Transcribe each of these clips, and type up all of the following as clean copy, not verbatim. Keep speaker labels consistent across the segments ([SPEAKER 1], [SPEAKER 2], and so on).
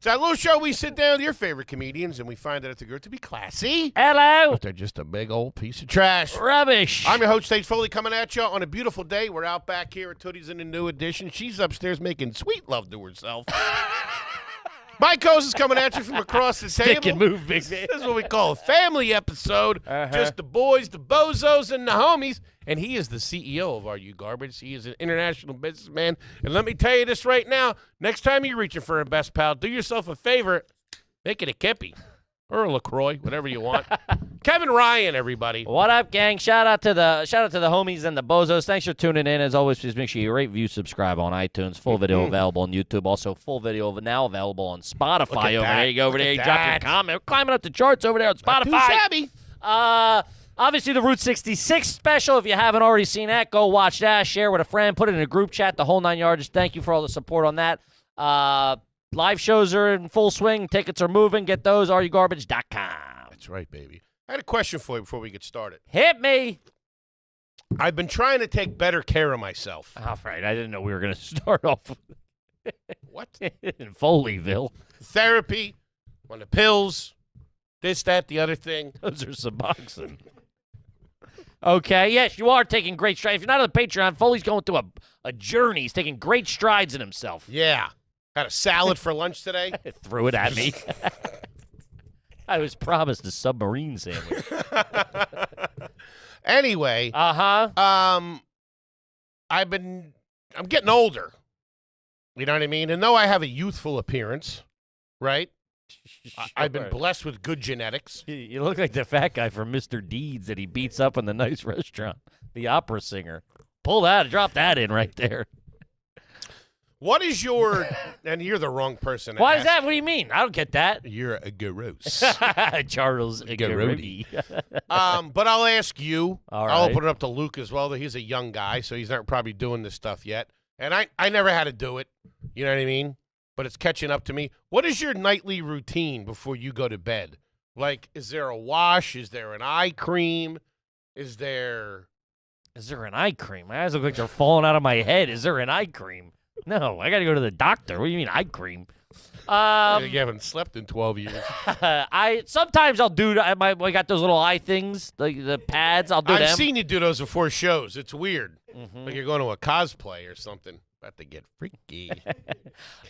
[SPEAKER 1] It's that little show we sit down with your favorite comedians and we find out if they're good to be classy.
[SPEAKER 2] Hello.
[SPEAKER 1] But they're just a big old piece of trash.
[SPEAKER 2] Rubbish.
[SPEAKER 1] I'm your host, 𝙃 Foley, coming at you on a beautiful day. We're out back here at Tootie's in a new edition. She's upstairs making sweet love to herself. Mike 𝙃 is coming at you from across the table.
[SPEAKER 2] Stick and move, big man.
[SPEAKER 1] This is what we call a family episode. Just the boys, the bozos, and the homies. And he is the CEO of Are You Garbage. He is an international businessman. And let me tell you this right now. Next time you're reaching for a best pal, do yourself a favor. Make it a Kippy or a LaCroix, whatever you want. Kevin Ryan, everybody.
[SPEAKER 2] What up, gang? Shout out to the homies and the bozos. Thanks for tuning in. As always, please make sure you rate, view, subscribe on iTunes. Full video available on YouTube. Also, full video now available on Spotify. Over there, you go over there, you drop your comment. We're climbing up the charts over there on Spotify.
[SPEAKER 1] Not too shabby.
[SPEAKER 2] Obviously, the Route 66 special. If you haven't already seen that, go watch that. Share with a friend. Put it in a group chat. The whole 9 yards. Thank you for all the support on that. Live shows are in full swing. Tickets are moving. Get those. AreYouGarbage.com.
[SPEAKER 1] That's right, baby. I had a question for you before we get started.
[SPEAKER 2] Hit me.
[SPEAKER 1] I've been trying to take better care of myself.
[SPEAKER 2] All right. I didn't know we were going to start off
[SPEAKER 1] What?
[SPEAKER 2] in Foleyville.
[SPEAKER 1] Therapy, on the pills, this, that, the other thing.
[SPEAKER 2] Those are Suboxone. Okay, yes, you are taking great strides. If you're not on the Patreon, Foley's going through a journey. He's taking great strides in himself.
[SPEAKER 1] Yeah. Had a salad for lunch today.
[SPEAKER 2] Threw it at me. I was promised a submarine sandwich.
[SPEAKER 1] Anyway. I'm getting older. You know what I mean? And though I have a youthful appearance, right? I've been blessed with good genetics.
[SPEAKER 2] You look like the fat guy from Mr. Deeds that he beats up in the nice restaurant. The opera singer. Pull that, drop that in right there.
[SPEAKER 1] What is your, and you're the wrong person.
[SPEAKER 2] Why is that? What do you mean? I don't get that.
[SPEAKER 1] You're a gross.
[SPEAKER 2] Charles Garrodi.
[SPEAKER 1] But I'll ask you.
[SPEAKER 2] All
[SPEAKER 1] I'll
[SPEAKER 2] right.
[SPEAKER 1] open it up to Luke as well. He's a young guy, so he's not probably doing this stuff yet. And I never had to do it. You know what I mean? But it's catching up to me. What is your nightly routine before you go to bed? Like, is there a wash? Is there an eye cream? Is there
[SPEAKER 2] an eye cream? My eyes look like they're falling out of my head. Is there an eye cream? No, I got to go to the doctor. What do you mean eye cream?
[SPEAKER 1] you haven't slept in 12 years.
[SPEAKER 2] Sometimes I'll do. I got those little eye things, the pads. I'll do them.
[SPEAKER 1] I've seen you do those before shows. It's weird. Like you're going to a cosplay or something. About to get freaky. Kippy's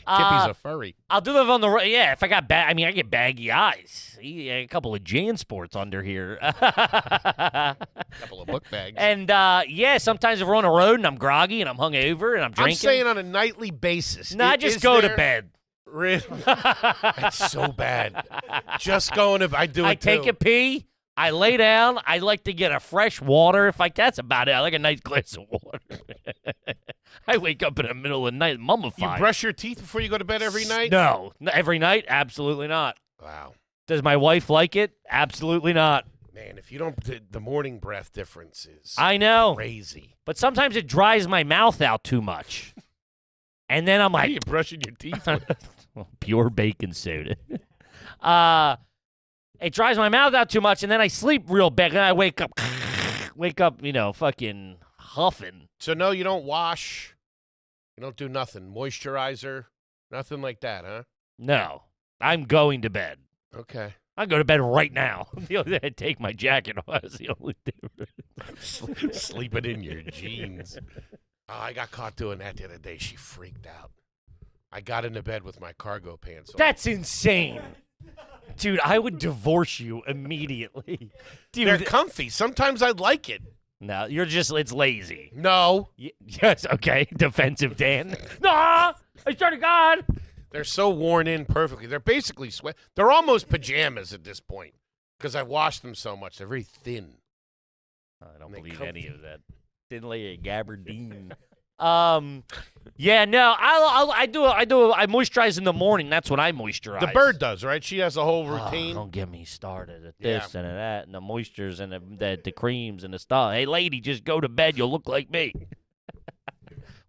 [SPEAKER 1] a furry.
[SPEAKER 2] I'll do them on the if I got I get baggy eyes. A couple of JanSports under here.
[SPEAKER 1] A couple of book bags.
[SPEAKER 2] And sometimes if we're on the road and I'm groggy and I'm hungover and I'm drinking.
[SPEAKER 1] I'm saying on a nightly basis.
[SPEAKER 2] No, I just go to bed.
[SPEAKER 1] Really? That's so bad. Just going to. I do it.
[SPEAKER 2] I take a pee. I lay down. I like to get a fresh water. That's about it. I like a nice glass of water. I wake up in the middle of the night mummified.
[SPEAKER 1] You brush your teeth before you go to bed every night?
[SPEAKER 2] No. Every night? Absolutely not.
[SPEAKER 1] Wow.
[SPEAKER 2] Does my wife like it? Absolutely not.
[SPEAKER 1] Man, if you don't, the morning breath difference is
[SPEAKER 2] I know.
[SPEAKER 1] Crazy.
[SPEAKER 2] But sometimes it dries my mouth out too much. And then I'm like.
[SPEAKER 1] What are you brushing your teeth with?
[SPEAKER 2] Pure baking soda. It dries my mouth out too much, and then I sleep real bad. And I wake up, fucking huffing.
[SPEAKER 1] So, no, you don't wash. You don't do nothing. Moisturizer, nothing like that, huh?
[SPEAKER 2] No. I'm going to bed.
[SPEAKER 1] Okay.
[SPEAKER 2] I go to bed right now. The only thing I take my jacket off. That's the only difference.
[SPEAKER 1] Sleeping in your jeans. Oh, I got caught doing that the other day. She freaked out. I got into bed with my cargo pants on.
[SPEAKER 2] That's insane. Dude, I would divorce you immediately. Dude,
[SPEAKER 1] they're comfy. Sometimes I like it.
[SPEAKER 2] No, it's lazy.
[SPEAKER 1] No.
[SPEAKER 2] Yes, okay. Defensive Dan. Nah, I swear to God.
[SPEAKER 1] They're so worn in perfectly. They're basically sweat. They're almost pajamas at this point because I've washed them so much. They're very thin.
[SPEAKER 2] I don't believe any of that. Thin layer gabardine. Yeah, no, I moisturize in the morning. That's when I moisturize.
[SPEAKER 1] The bird does, right? She has a whole routine.
[SPEAKER 2] Don't get me started at this and that and the moistures and the creams and the stuff. Hey, lady, just go to bed. You'll look like me.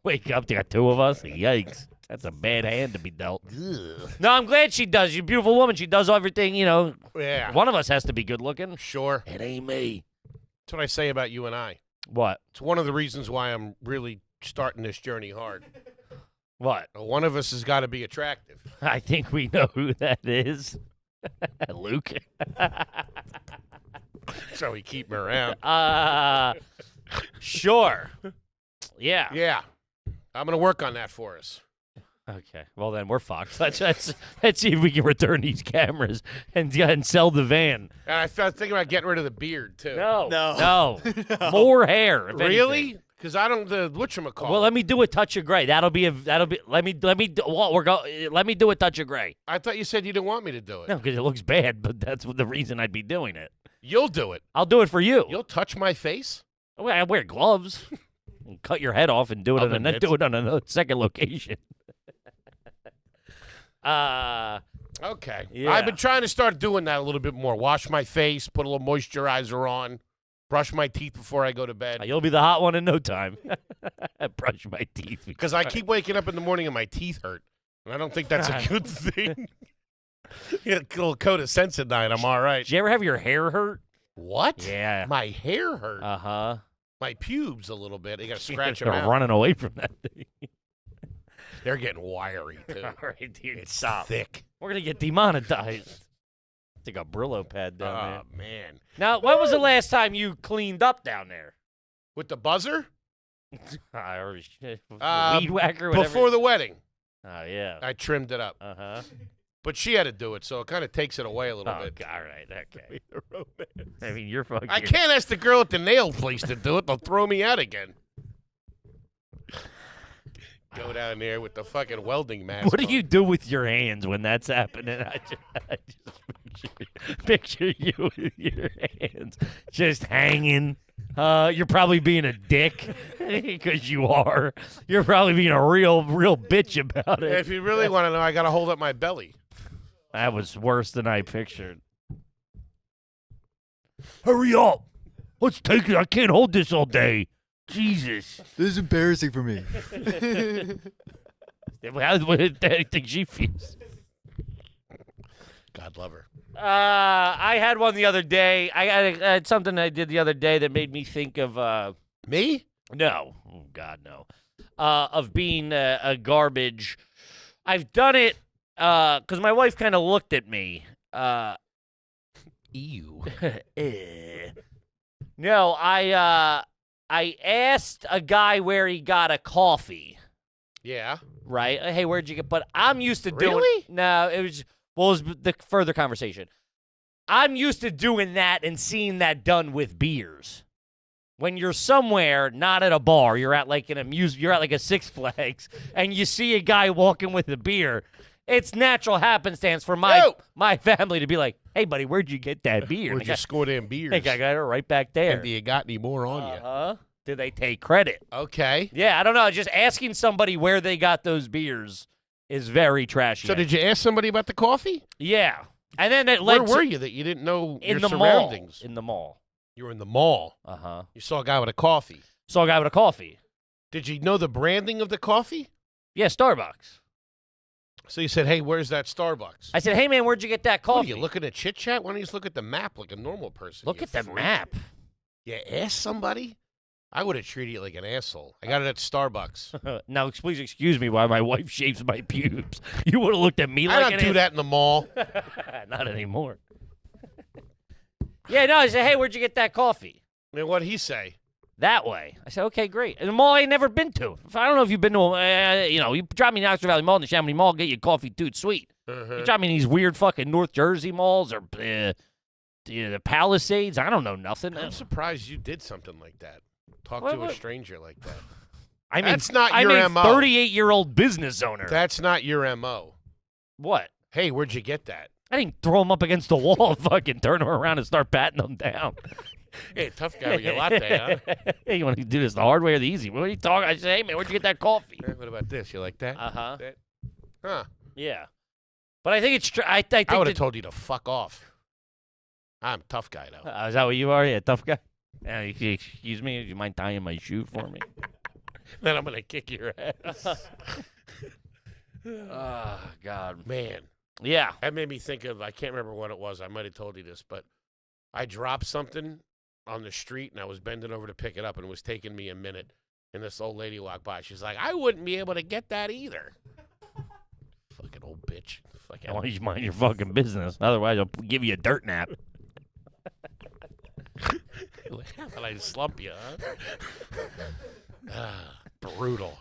[SPEAKER 2] Wake up, they got two of us. Yikes. That's a bad hand to be dealt. Ugh. No, I'm glad she does. She's a beautiful woman. She does everything,
[SPEAKER 1] Yeah.
[SPEAKER 2] One of us has to be good looking.
[SPEAKER 1] Sure.
[SPEAKER 2] It ain't me.
[SPEAKER 1] That's what I say about you and I.
[SPEAKER 2] What?
[SPEAKER 1] It's one of the reasons why I'm really starting this journey hard.
[SPEAKER 2] What?
[SPEAKER 1] One of us has got to be attractive.
[SPEAKER 2] I think we know who that is. Luke.
[SPEAKER 1] So we keep him around.
[SPEAKER 2] Sure. Yeah.
[SPEAKER 1] Yeah. I'm going to work on that for us.
[SPEAKER 2] Okay. Well, then we're fucked. Let's see if we can return these cameras and sell the van.
[SPEAKER 1] And I was thinking about getting rid of the beard, too.
[SPEAKER 2] No. More hair. If
[SPEAKER 1] Really?
[SPEAKER 2] anything.
[SPEAKER 1] Because I don't, whatchamacallit.
[SPEAKER 2] Well, let me do a touch of gray. Let me do a touch of gray.
[SPEAKER 1] I thought you said you didn't want me to do it.
[SPEAKER 2] No, because it looks bad, but that's the reason I'd be doing it.
[SPEAKER 1] You'll do it.
[SPEAKER 2] I'll do it for you.
[SPEAKER 1] You'll touch my face?
[SPEAKER 2] I wear gloves. And cut your head off and do it on another second location.
[SPEAKER 1] Okay.
[SPEAKER 2] Yeah.
[SPEAKER 1] I've been trying to start doing that a little bit more. Wash my face, put a little moisturizer on, brush my teeth before I go to bed.
[SPEAKER 2] You'll be the hot one in no time. Brush my teeth.
[SPEAKER 1] Because I keep waking up in the morning and my teeth hurt. And I don't think that's a good thing. Get a little coat of Sensodyne, I'm all right.
[SPEAKER 2] Did you ever have your hair hurt?
[SPEAKER 1] What?
[SPEAKER 2] Yeah.
[SPEAKER 1] My hair hurt.
[SPEAKER 2] Uh-huh.
[SPEAKER 1] My pubes a little bit. You got to scratch them
[SPEAKER 2] They're
[SPEAKER 1] out.
[SPEAKER 2] running away from that thing.
[SPEAKER 1] They're getting wiry, too.
[SPEAKER 2] All right, dude,
[SPEAKER 1] It's
[SPEAKER 2] stop.
[SPEAKER 1] thick.
[SPEAKER 2] We're going to get demonetized. Take a Brillo pad down there.
[SPEAKER 1] Oh, man.
[SPEAKER 2] Now, when was the last time you cleaned up down there?
[SPEAKER 1] With the buzzer?
[SPEAKER 2] Weed whacker, whatever.
[SPEAKER 1] Before the wedding.
[SPEAKER 2] Oh, yeah.
[SPEAKER 1] I trimmed it up.
[SPEAKER 2] Uh-huh.
[SPEAKER 1] But she had to do it, so it kind of takes it away a little bit.
[SPEAKER 2] All right, okay. I mean, you're fucking...
[SPEAKER 1] I can't ask the girl at the nail place to do it. They'll throw me out again. Go down there with the fucking welding mask.
[SPEAKER 2] What do
[SPEAKER 1] on.
[SPEAKER 2] you do with your hands when that's happening? I just picture you with your hands just hanging. You're probably being a dick because you are. You're probably being a real bitch about it.
[SPEAKER 1] If you really want to know, I got to hold up my belly.
[SPEAKER 2] That was worse than I pictured. Hurry up. Let's take it. I can't hold this all day. Jesus.
[SPEAKER 3] This is embarrassing for me.
[SPEAKER 2] How do you think she feels?
[SPEAKER 1] God love her.
[SPEAKER 2] I had one the other day. I had something I did the other day that made me think of...
[SPEAKER 1] Me?
[SPEAKER 2] No. Oh, God, no. Of being a garbage. I've done it because my wife kind of looked at me.
[SPEAKER 1] Ew.
[SPEAKER 2] No, I asked a guy where he got a coffee.
[SPEAKER 1] Yeah.
[SPEAKER 2] Right? Hey, where'd you get... But I'm used to doing...
[SPEAKER 1] Really?
[SPEAKER 2] No, it was... Well, it was the further conversation. I'm used to doing that and seeing that done with beers. When you're somewhere, not at a bar, you're at like you're at like a Six Flags, and you see a guy walking with a beer. It's natural happenstance for my family to be like, "Hey, buddy, where'd you get that beer?"
[SPEAKER 1] Where'd you score them beers?
[SPEAKER 2] I got it right back there.
[SPEAKER 1] And do you got any more on you?
[SPEAKER 2] Uh-huh. Do they take credit?
[SPEAKER 1] Okay.
[SPEAKER 2] Yeah, I don't know. Just asking somebody where they got those beers is very trashy.
[SPEAKER 1] So did you ask somebody about the coffee?
[SPEAKER 2] Yeah. And then it led
[SPEAKER 1] Where were you that you didn't know
[SPEAKER 2] in
[SPEAKER 1] your
[SPEAKER 2] the
[SPEAKER 1] surroundings?
[SPEAKER 2] mall. In the mall.
[SPEAKER 1] You were in the mall.
[SPEAKER 2] Uh-huh.
[SPEAKER 1] You saw a guy with a coffee.
[SPEAKER 2] Saw a guy with a coffee.
[SPEAKER 1] Did you know the branding of the coffee?
[SPEAKER 2] Yeah, Starbucks.
[SPEAKER 1] So you said, hey, where's that Starbucks?
[SPEAKER 2] I said, hey, man, where'd you get that coffee?
[SPEAKER 1] What, are you looking at chit chat? Why don't you just look at the map like a normal person?
[SPEAKER 2] Look
[SPEAKER 1] you
[SPEAKER 2] at the
[SPEAKER 1] freak?
[SPEAKER 2] map.
[SPEAKER 1] You ask somebody? I would have treated you like an asshole. I got it at Starbucks.
[SPEAKER 2] Now, please excuse me while my wife shaves my pubes. You would have looked at me like
[SPEAKER 1] I don't do that in the mall.
[SPEAKER 2] Not anymore. Yeah, no, I said, hey, where'd you get that coffee?
[SPEAKER 1] And what'd he say?
[SPEAKER 2] That way. I said, okay, great. And the mall I ain't never been to. I don't know if you've been to, you drop me in the Oxford Valley Mall and the Chamonix Mall, get you coffee, dude, sweet.
[SPEAKER 1] Uh-huh.
[SPEAKER 2] You drop me in these weird fucking North Jersey malls or the Palisades. I don't know nothing.
[SPEAKER 1] I'm surprised you did something like that. Talk to a stranger like that.
[SPEAKER 2] I mean,
[SPEAKER 1] that's not
[SPEAKER 2] I'm
[SPEAKER 1] your
[SPEAKER 2] a
[SPEAKER 1] MO.
[SPEAKER 2] 38-year-old business owner.
[SPEAKER 1] That's not your MO.
[SPEAKER 2] What?
[SPEAKER 1] Hey, where'd you get that?
[SPEAKER 2] I didn't throw him up against the wall and fucking turn him around and start patting him down.
[SPEAKER 1] Hey, tough guy with your latte, huh?
[SPEAKER 2] Hey, you want to do this the hard way or the easy? What are you talking? I said, hey, man, where'd you get that coffee?
[SPEAKER 1] What about this? You like that?
[SPEAKER 2] Uh-huh.
[SPEAKER 1] Huh.
[SPEAKER 2] Yeah. But I think it's true. I think
[SPEAKER 1] I would have told you to fuck off. I'm a tough guy, though.
[SPEAKER 2] Is that what you are? Yeah, tough guy? Excuse me? Do you mind tying my shoe for me?
[SPEAKER 1] Then I'm going to kick your ass.
[SPEAKER 2] Oh, God.
[SPEAKER 1] Man.
[SPEAKER 2] Yeah.
[SPEAKER 1] That made me think of, I can't remember what it was. I might have told you this, but I dropped something on the street, and I was bending over to pick it up, and it was taking me a minute. And this old lady walked by. She's like, I wouldn't be able to get that either. Fucking old bitch.
[SPEAKER 2] Why don't you mind your fucking business? Otherwise, I'll give you a dirt nap.
[SPEAKER 1] But I slump you, huh? Brutal.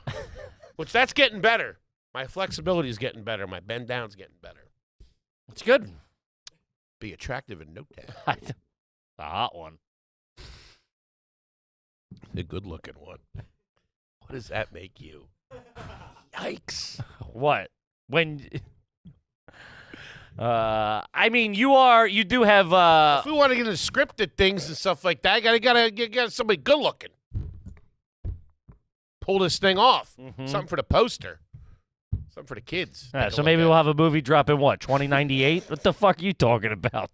[SPEAKER 1] Which that's getting better. My flexibility is getting better. My bend down's getting better.
[SPEAKER 2] It's good.
[SPEAKER 1] Be attractive in no time.
[SPEAKER 2] A hot one.
[SPEAKER 1] The good-looking one. What does that make you? Yikes.
[SPEAKER 2] What? When... I mean, you do have,
[SPEAKER 1] if we want to get into scripted things and stuff like that, I gotta somebody good looking. Pull this thing off. Something for the poster. Something for the kids.
[SPEAKER 2] So maybe we'll have a movie drop in what, 2098? What the fuck are you talking about?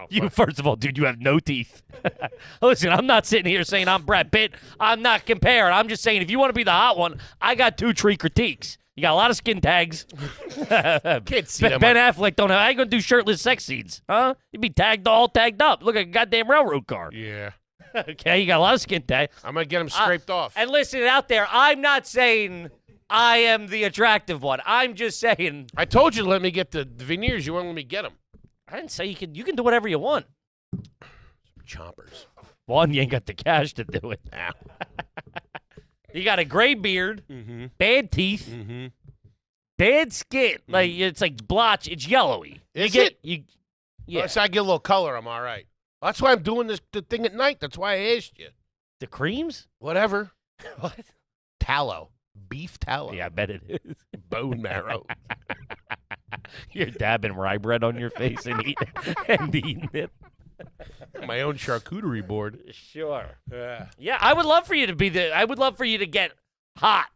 [SPEAKER 2] You, first of all, dude, you have no teeth. Listen, I'm not sitting here saying I'm Brad Pitt. I'm not comparing. I'm just saying if you want to be the hot one, I got 2 tree critiques. You got a lot of skin tags.
[SPEAKER 1] Can't see them.
[SPEAKER 2] Ben Affleck don't have. How you gonna do shirtless sex scenes? Huh? You'd be all tagged up. Look like a goddamn railroad car.
[SPEAKER 1] Yeah.
[SPEAKER 2] Okay, you got a lot of skin tag.
[SPEAKER 1] I'm gonna get them scraped off.
[SPEAKER 2] And listen, out there, I'm not saying I am the attractive one. I'm just saying.
[SPEAKER 1] I told you to let me get the veneers. You won't let me get them.
[SPEAKER 2] I didn't say you can. You can do whatever you want.
[SPEAKER 1] Chompers.
[SPEAKER 2] One, you ain't got the cash to do it.
[SPEAKER 1] Nah.
[SPEAKER 2] You got a gray beard, bad teeth, bad skin. Like it's like blotch. It's yellowy.
[SPEAKER 1] Yeah.
[SPEAKER 2] Yeah.
[SPEAKER 1] So I get a little color. I'm all right. That's why I'm doing the thing at night. That's why I asked you.
[SPEAKER 2] The creams?
[SPEAKER 1] Whatever.
[SPEAKER 2] What?
[SPEAKER 1] Tallow. Beef tallow.
[SPEAKER 2] Yeah, I bet it is.
[SPEAKER 1] Bone marrow.
[SPEAKER 2] You're dabbing rye bread on your face and eating it.
[SPEAKER 1] My own charcuterie board.
[SPEAKER 2] Sure. Yeah, I would love for you to be I would love for you to get hot.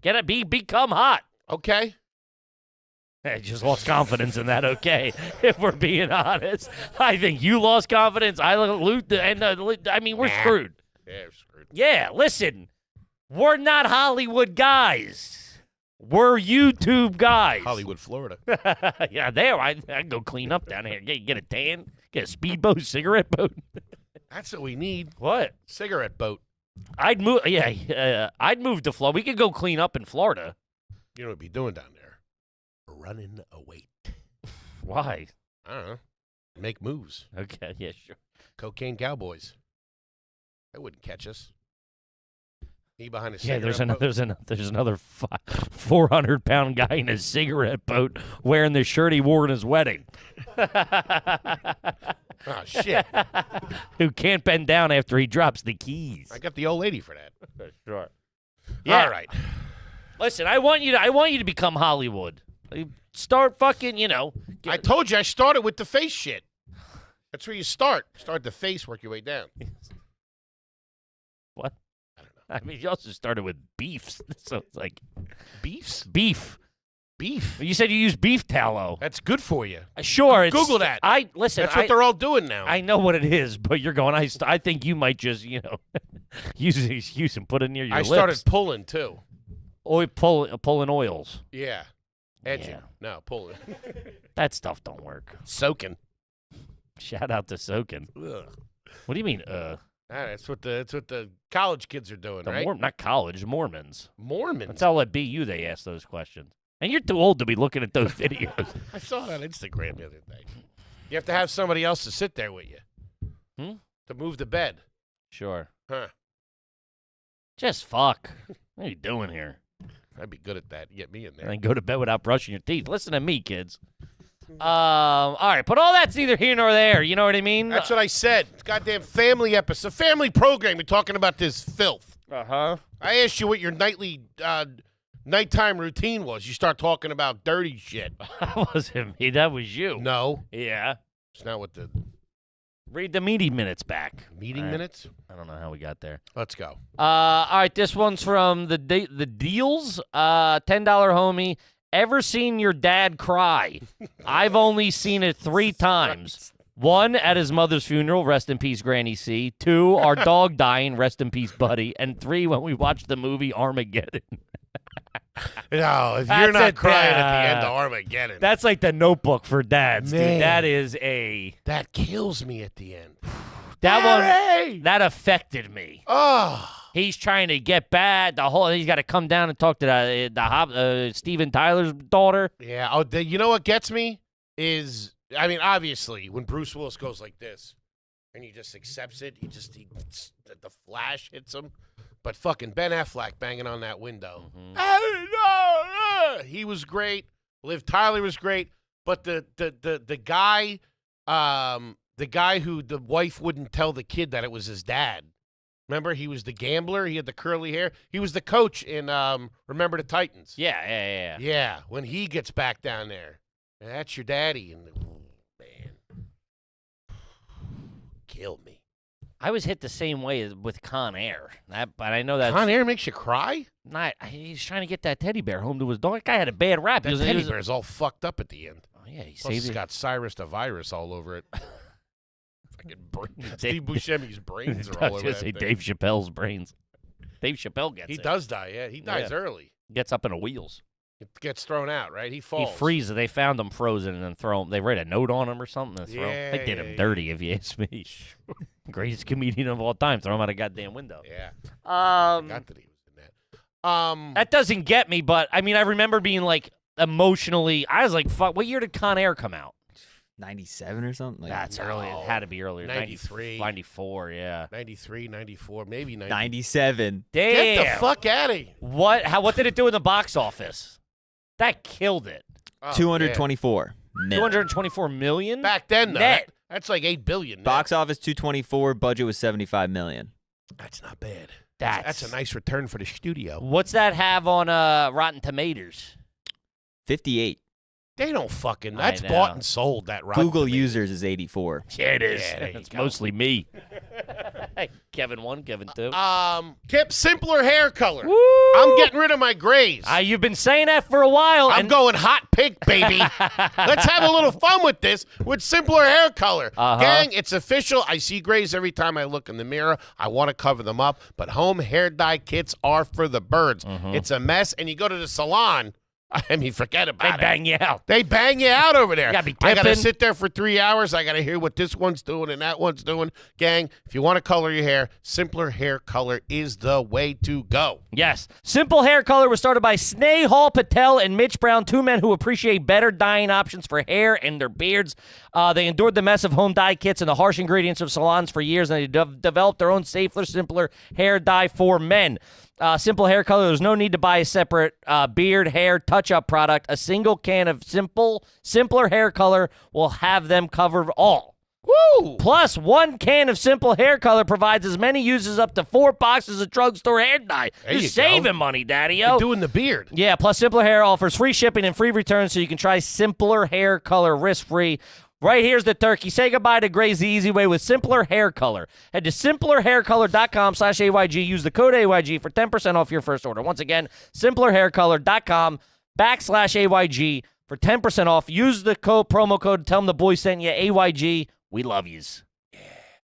[SPEAKER 2] Become hot.
[SPEAKER 1] Okay.
[SPEAKER 2] I just lost confidence in that. Okay, if we're being honest, I think you lost confidence. I mean, we're screwed.
[SPEAKER 1] Yeah, we're screwed.
[SPEAKER 2] Yeah, listen, we're not Hollywood guys. We're YouTube guys.
[SPEAKER 1] Hollywood, Florida.
[SPEAKER 2] Yeah, there. I'd go clean up down here. Get a tan. Get a speedboat, cigarette boat.
[SPEAKER 1] That's what we need.
[SPEAKER 2] What?
[SPEAKER 1] Cigarette boat.
[SPEAKER 2] I'd move. Yeah, I'd move to Florida. We could go clean up in Florida.
[SPEAKER 1] You know what we'd be doing down there? Running a weight.
[SPEAKER 2] Why?
[SPEAKER 1] I don't know. Make moves.
[SPEAKER 2] Okay. Yeah. Sure.
[SPEAKER 1] Cocaine cowboys. They wouldn't catch us. Me behind a
[SPEAKER 2] Yeah,
[SPEAKER 1] cigarette
[SPEAKER 2] there's another 400-pound guy in a cigarette boat wearing the shirt he wore in his wedding.
[SPEAKER 1] Oh, shit.
[SPEAKER 2] Who can't bend down after he drops the keys.
[SPEAKER 1] I got the old lady for that.
[SPEAKER 2] Sure. Yeah.
[SPEAKER 1] All right.
[SPEAKER 2] Listen, I want you to become Hollywood. Start fucking,
[SPEAKER 1] I told you I started with the face shit. That's where you start. Start the face, work your way down.
[SPEAKER 2] What?
[SPEAKER 1] I don't know.
[SPEAKER 2] I mean, you also started with beefs, so it's like
[SPEAKER 1] Beefs?
[SPEAKER 2] beef.
[SPEAKER 1] Beef.
[SPEAKER 2] You said you use beef tallow.
[SPEAKER 1] That's good for you.
[SPEAKER 2] Sure.
[SPEAKER 1] Google that.
[SPEAKER 2] Listen.
[SPEAKER 1] That's what they're all doing now.
[SPEAKER 2] I know what it is, but you're going. I think you might just use an excuse and put it near your lips.
[SPEAKER 1] I started pulling too.
[SPEAKER 2] Pulling oils.
[SPEAKER 1] Yeah. Edging.
[SPEAKER 2] Yeah.
[SPEAKER 1] No, pulling.
[SPEAKER 2] That stuff don't work.
[SPEAKER 1] Soaking.
[SPEAKER 2] Shout out to soaking.
[SPEAKER 1] Ugh.
[SPEAKER 2] What do you mean?
[SPEAKER 1] That's what the college kids are doing, right?
[SPEAKER 2] Not college, Mormons.
[SPEAKER 1] Mormons.
[SPEAKER 2] That's all at BU they ask those questions. And you're too old to be looking at those videos.
[SPEAKER 1] I saw that on Instagram the other day. You have to have somebody else to sit there with you. To move the bed.
[SPEAKER 2] Sure.
[SPEAKER 1] Huh.
[SPEAKER 2] Just fuck. What are you doing here?
[SPEAKER 1] I'd be good at that. You get me in there.
[SPEAKER 2] And go to bed without brushing your teeth. Listen to me, kids. All right, but all that's neither here nor there. You know what I mean?
[SPEAKER 1] That's what I said. It's goddamn family episode. Family program. You're talking about this filth.
[SPEAKER 2] Uh-huh.
[SPEAKER 1] I asked you what your nighttime routine was. You start talking about dirty shit.
[SPEAKER 2] That wasn't me. That was you.
[SPEAKER 1] No.
[SPEAKER 2] Yeah.
[SPEAKER 1] It's not what the...
[SPEAKER 2] Read the meeting minutes back.
[SPEAKER 1] Meeting minutes?
[SPEAKER 2] I don't know how we got there.
[SPEAKER 1] Let's go.
[SPEAKER 2] All right, this one's from the Deals. $10 homie. Ever seen your dad cry? I've only seen it 3 times. 1, at his mother's funeral, rest in peace, Granny C. 2, our dog dying, rest in peace, buddy. And 3, when we watched the movie Armageddon.
[SPEAKER 1] No, if you're not crying at the end of Armageddon.
[SPEAKER 2] That's like the Notebook for dads,
[SPEAKER 1] Man.
[SPEAKER 2] dude. That is a...
[SPEAKER 1] That kills me at the end.
[SPEAKER 2] That affected me.
[SPEAKER 1] Oh.
[SPEAKER 2] He's trying to get bad. He's got to come down and talk to Steven Tyler's daughter.
[SPEAKER 1] Yeah. Oh, you know what gets me is, I mean, obviously, when Bruce Willis goes like this, and he just accepts it, the flash hits him. But fucking Ben Affleck banging on that window. He was great. Liv Tyler was great. But the guy who the wife wouldn't tell the kid that it was his dad. Remember, he was the gambler. He had the curly hair. He was the coach in Remember the Titans.
[SPEAKER 2] Yeah.
[SPEAKER 1] Yeah, when he gets back down there. That's your daddy. And man, kill me.
[SPEAKER 2] I was hit the same way with Con Air. But I know that
[SPEAKER 1] Con Air makes you cry?
[SPEAKER 2] He's trying to get that teddy bear home to his dog. That guy had a bad rap.
[SPEAKER 1] That teddy bear's all fucked up at the end.
[SPEAKER 2] Oh, yeah, he
[SPEAKER 1] Plus,
[SPEAKER 2] saved
[SPEAKER 1] it's
[SPEAKER 2] it.
[SPEAKER 1] got Cyrus the Virus all over it. Steve Buscemi's brains are all over that thing.
[SPEAKER 2] Dave Chappelle's brains. Dave Chappelle gets it.
[SPEAKER 1] He does die, yeah. He dies early.
[SPEAKER 2] Gets up in the wheels.
[SPEAKER 1] It gets thrown out, right? He falls.
[SPEAKER 2] He freezes. They found him frozen and then throw him. They write a note on him or something and throw him. They did him dirty, if you ask me. Greatest comedian of all time. Throw him out a goddamn window.
[SPEAKER 1] Yeah. I forgot that he was in that.
[SPEAKER 2] That doesn't get me, but I mean, I remember being like emotionally. I was like, "Fuck!" What year did Con Air come out?
[SPEAKER 3] 97 or something?
[SPEAKER 2] That's early. It had to be earlier.
[SPEAKER 1] 93.
[SPEAKER 2] 94, yeah.
[SPEAKER 1] 93, 94, maybe
[SPEAKER 3] 97.
[SPEAKER 2] Damn.
[SPEAKER 1] Get the fuck out of here.
[SPEAKER 2] What did it do in the box office? That killed it.
[SPEAKER 1] Oh,
[SPEAKER 3] 224 million.
[SPEAKER 2] 224 million?
[SPEAKER 1] Back then, though.
[SPEAKER 2] Net.
[SPEAKER 1] That's like $8 billion. Net.
[SPEAKER 3] Box office 224, budget was 75 million.
[SPEAKER 1] That's not bad.
[SPEAKER 2] That's
[SPEAKER 1] a nice return for the studio.
[SPEAKER 2] What's that have on Rotten Tomatoes?
[SPEAKER 3] 58.
[SPEAKER 1] They don't fucking.
[SPEAKER 2] I
[SPEAKER 1] That's
[SPEAKER 2] know.
[SPEAKER 1] bought and sold. That Rotten
[SPEAKER 3] Google
[SPEAKER 1] Tomatoes.
[SPEAKER 3] users is 84.
[SPEAKER 2] Yeah, it is.
[SPEAKER 1] Yeah, there you
[SPEAKER 2] It's
[SPEAKER 1] go.
[SPEAKER 2] mostly me. Kevin 1, Kevin 2.
[SPEAKER 1] Kip, simpler hair color.
[SPEAKER 2] Woo!
[SPEAKER 1] I'm getting rid of my grays.
[SPEAKER 2] You've been saying that for a while.
[SPEAKER 1] I'm going hot pink, baby. Let's have a little fun with this with simpler hair color. Gang, it's official. I see grays every time I look in the mirror. I want to cover them up, but home hair dye kits are for the birds. It's a mess, and you go to the salon. I mean, forget about
[SPEAKER 2] They
[SPEAKER 1] it.
[SPEAKER 2] bang you out.
[SPEAKER 1] They bang you out over there.
[SPEAKER 2] You gotta be
[SPEAKER 1] I got to
[SPEAKER 2] tipping.
[SPEAKER 1] sit there for 3 hours. I got to hear what this one's doing and that one's doing. Gang, if you want to color your hair, simpler hair color is the way to go.
[SPEAKER 2] Yes. Simple Hair Color was started by Snehal Patel and Mitch Brown, two men who appreciate better dyeing options for hair and their beards. They endured the mess of home dye kits and the harsh ingredients of salons for years, and they developed their own safer, simpler hair dye for men. Simple Hair Color, there's no need to buy a separate beard, hair, touch-up product. A single can of simpler hair color will have them covered all.
[SPEAKER 1] Woo!
[SPEAKER 2] Plus, one can of Simple Hair Color provides as many uses up to 4 boxes of drugstore hair dye.
[SPEAKER 1] There
[SPEAKER 2] You're
[SPEAKER 1] you go.
[SPEAKER 2] saving money, Daddy-o.
[SPEAKER 1] You're doing the beard.
[SPEAKER 2] Yeah, plus Simpler Hair offers free shipping and free returns, so you can try Simpler Hair Color risk-free. Right here's the turkey. Say goodbye to grays the easy way with Simpler Hair Color. Head to simplerhaircolor.com/AYG. Use the code AYG for 10% off your first order. Once again, simplerhaircolor.com/AYG for 10% off. Use the promo code. Tell them the boys sent you. AYG. We love yous.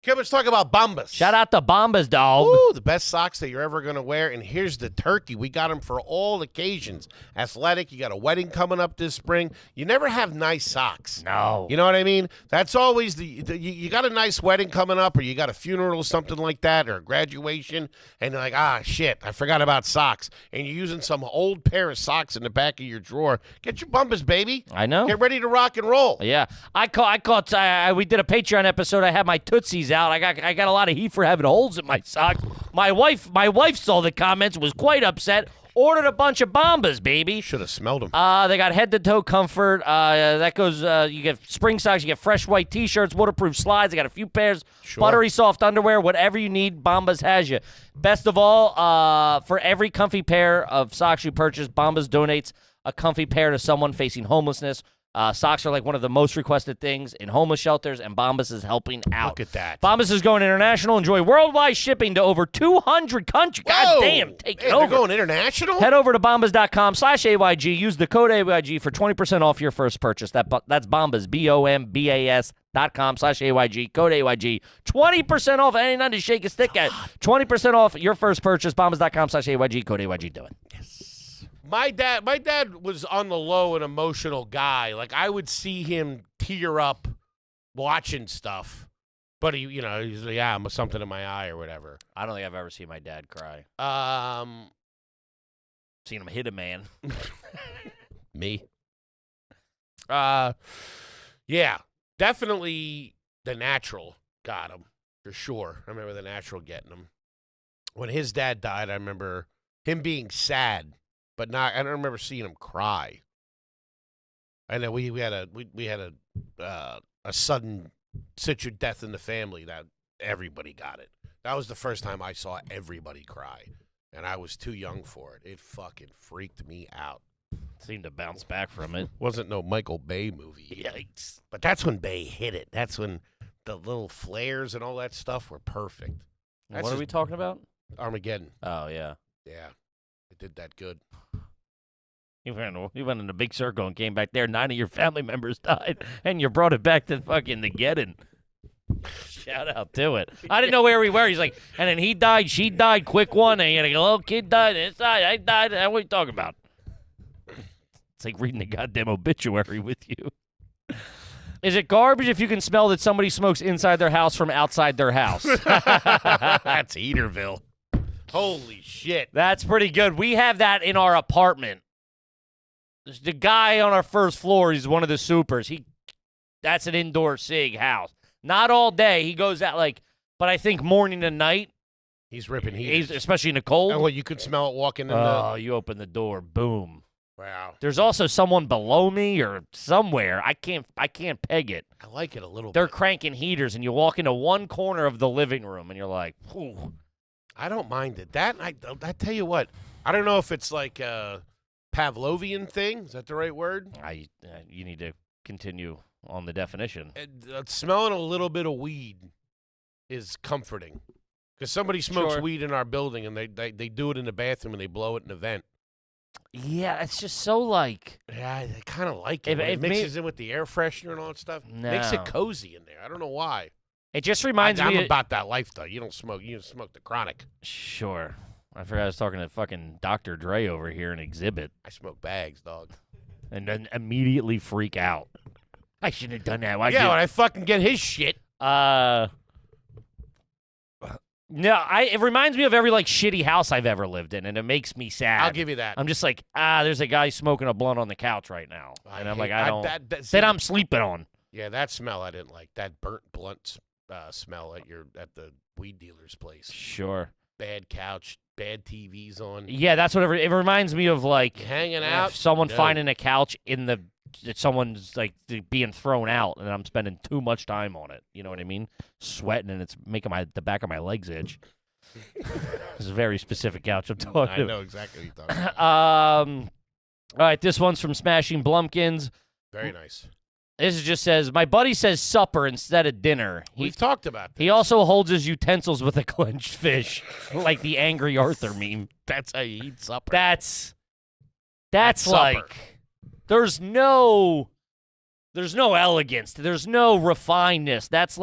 [SPEAKER 1] Okay, let's talk about Bombas.
[SPEAKER 2] Shout out to Bombas, dog.
[SPEAKER 1] Ooh, the best socks that you're ever going to wear. And here's the turkey. We got them for all occasions. Athletic, you got a wedding coming up this spring. You never have nice socks.
[SPEAKER 2] No.
[SPEAKER 1] You know what I mean? That's always you got a nice wedding coming up, or you got a funeral or something like that, or a graduation, and you're like, shit, I forgot about socks. And you're using some old pair of socks in the back of your drawer. Get your Bombas, baby.
[SPEAKER 2] I know.
[SPEAKER 1] Get ready to rock and roll.
[SPEAKER 2] Yeah, we did a Patreon episode. I had my Tootsies out. I got a lot of heat for having holes in my sock. My wife saw the comments, was quite upset. Ordered a bunch of Bombas, baby.
[SPEAKER 1] Should have smelled them.
[SPEAKER 2] They got head-to-toe comfort. That goes, you get spring socks, you get fresh white T-shirts, waterproof slides. They got a few pairs, buttery soft underwear, whatever you need, Bombas has you. Best of all, for every comfy pair of socks you purchase, Bombas donates a comfy pair to someone facing homelessness. Socks are like one of the most requested things in homeless shelters, and Bombas is helping out.
[SPEAKER 1] Look at that.
[SPEAKER 2] Bombas is going international. Enjoy worldwide shipping to over 200 countries. God damn, take it over.
[SPEAKER 1] They're going international?
[SPEAKER 2] Head over to bombas.com/AYG. Use the code AYG for 20% off your first purchase. That's Bombas, BOMBAS.com/AYG. Code AYG. 20% off. Ain't nothing to shake a stick at. 20% off your first purchase. Bombas.com/AYG. Code AYG. Do it.
[SPEAKER 1] My dad was on the low an emotional guy. Like, I would see him tear up watching stuff. But he's like, yeah, I'm something in my eye or whatever.
[SPEAKER 2] I don't think I've ever seen my dad cry. Seen him hit a man.
[SPEAKER 1] Me. Yeah, definitely the Natural got him for sure. I remember the Natural getting him. When his dad died, I remember him being sad, but not. I don't remember seeing him cry. I know we had a sudden death in the family that everybody got it. That was the first time I saw everybody cry, and I was too young for it. It fucking freaked me out.
[SPEAKER 2] Seemed to bounce back from it.
[SPEAKER 1] Wasn't no Michael Bay movie.
[SPEAKER 2] Yikes.
[SPEAKER 1] But that's when Bay hit it. That's when the little flares and all that stuff were perfect.
[SPEAKER 2] What are we talking about?
[SPEAKER 1] Armageddon.
[SPEAKER 2] Oh, yeah.
[SPEAKER 1] Yeah. It did that good.
[SPEAKER 2] You went in a big circle and came back there. 9 of your family members died, and you brought it back to fucking the Geddon. Shout out to it. I didn't know where we were. He's like, and then he died, she died, quick one, and a little kid died, and it's died, I died. What are you talking about? It's like reading the goddamn obituary with you. Is it garbage if you can smell that somebody smokes inside their house from outside their house?
[SPEAKER 1] That's Heaterville. Holy shit.
[SPEAKER 2] That's pretty good. We have that in our apartment. The guy on our first floor, he's one of the supers. That's an indoor cig house. Not all day. He goes out but I think morning and night.
[SPEAKER 1] He's ripping heat.
[SPEAKER 2] Especially in the cold.
[SPEAKER 1] And you could smell it walking in
[SPEAKER 2] you open the door, boom.
[SPEAKER 1] Wow.
[SPEAKER 2] There's also someone below me or somewhere. I can't peg it.
[SPEAKER 1] I like it a little
[SPEAKER 2] They're
[SPEAKER 1] bit.
[SPEAKER 2] cranking heaters, and you walk into one corner of the living room, and you're like, "Ooh."
[SPEAKER 1] I don't mind it. I tell you what, I don't know if it's like a Pavlovian thing. Is that the right word?
[SPEAKER 2] You need to continue on the definition.
[SPEAKER 1] Smelling a little bit of weed is comforting. Because somebody smokes weed in our building, and they do it in the bathroom, and they blow it in the vent.
[SPEAKER 2] Yeah, it's just so
[SPEAKER 1] Yeah, I kind of like it. It mixes in with the air freshener and all that stuff.
[SPEAKER 2] No.
[SPEAKER 1] Makes it cozy in there. I don't know why.
[SPEAKER 2] It just reminds me.
[SPEAKER 1] I'm about that life, though. You don't smoke. You smoke the chronic.
[SPEAKER 2] Sure. I forgot I was talking to fucking Dr. Dre over here in Exhibit.
[SPEAKER 1] I smoke bags, dog.
[SPEAKER 2] And then immediately freak out. I shouldn't have done that.
[SPEAKER 1] When I fucking get his shit.
[SPEAKER 2] No, it reminds me of every shitty house I've ever lived in, and it makes me sad.
[SPEAKER 1] I'll give you that.
[SPEAKER 2] I'm just like, there's a guy smoking a blunt on the couch right now, and I'm like, I don't.
[SPEAKER 1] That
[SPEAKER 2] I'm sleeping on.
[SPEAKER 1] Yeah, that smell I didn't like. That burnt blunt smell at the weed dealer's place.
[SPEAKER 2] Sure.
[SPEAKER 1] Bad couch, bad TVs on.
[SPEAKER 2] Yeah, that's what it reminds me of.
[SPEAKER 1] Hanging out.
[SPEAKER 2] Someone finding a couch someone's being thrown out, and I'm spending too much time on it. You know what I mean? Sweating, and it's making the back of my legs itch. This is a very specific couch I'm talking about.
[SPEAKER 1] I know exactly what you're talking about.
[SPEAKER 2] All right, this one's from Smashing Blumpkins.
[SPEAKER 1] Very nice.
[SPEAKER 2] This just says, my buddy says supper instead of dinner.
[SPEAKER 1] We've talked about this.
[SPEAKER 2] He also holds his utensils with a clenched fist, like the Angry Arthur meme.
[SPEAKER 1] That's how you eat supper.
[SPEAKER 2] That's
[SPEAKER 1] supper.
[SPEAKER 2] There's no elegance. There's no refinedness. That's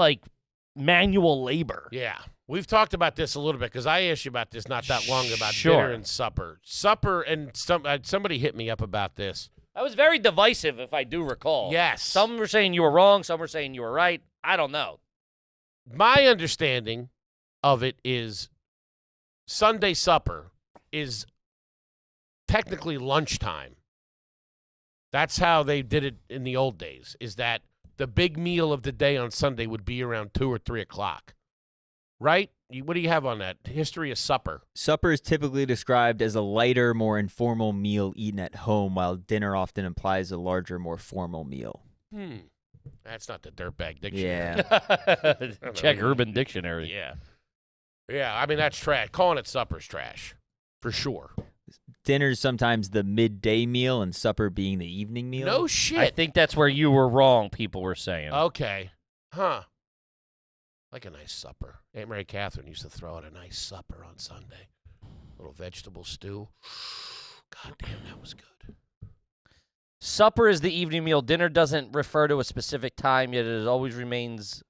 [SPEAKER 2] manual labor.
[SPEAKER 1] Yeah. We've talked about this a little bit because I asked you about this not that long about dinner and supper. Supper, and somebody hit me up about this.
[SPEAKER 2] I was very divisive, if I do recall.
[SPEAKER 1] Yes.
[SPEAKER 2] Some were saying you were wrong. Some were saying you were right. I don't know.
[SPEAKER 1] My understanding of it is Sunday supper is technically lunchtime. That's how they did it in the old days, is that the big meal of the day on Sunday would be around 2 or 3 o'clock. Right? What do you have on that? History of supper.
[SPEAKER 3] Supper is typically described as a lighter, more informal meal eaten at home, while dinner often implies a larger, more formal meal.
[SPEAKER 1] That's not the Dirtbag Dictionary.
[SPEAKER 3] Yeah.
[SPEAKER 2] Check Urban Dictionary.
[SPEAKER 1] Yeah. Yeah, I mean, that's trash. Calling it supper is trash, for sure.
[SPEAKER 3] Dinner's sometimes the midday meal, and supper being the evening meal.
[SPEAKER 1] No shit.
[SPEAKER 2] I think that's where you were wrong, people were saying.
[SPEAKER 1] Okay. Huh. Like a nice supper. Aunt Mary Catherine used to throw out a nice supper on Sunday. A little vegetable stew. God damn, that was good.
[SPEAKER 2] Supper is the evening meal. Dinner doesn't refer to a specific time, yet it always remains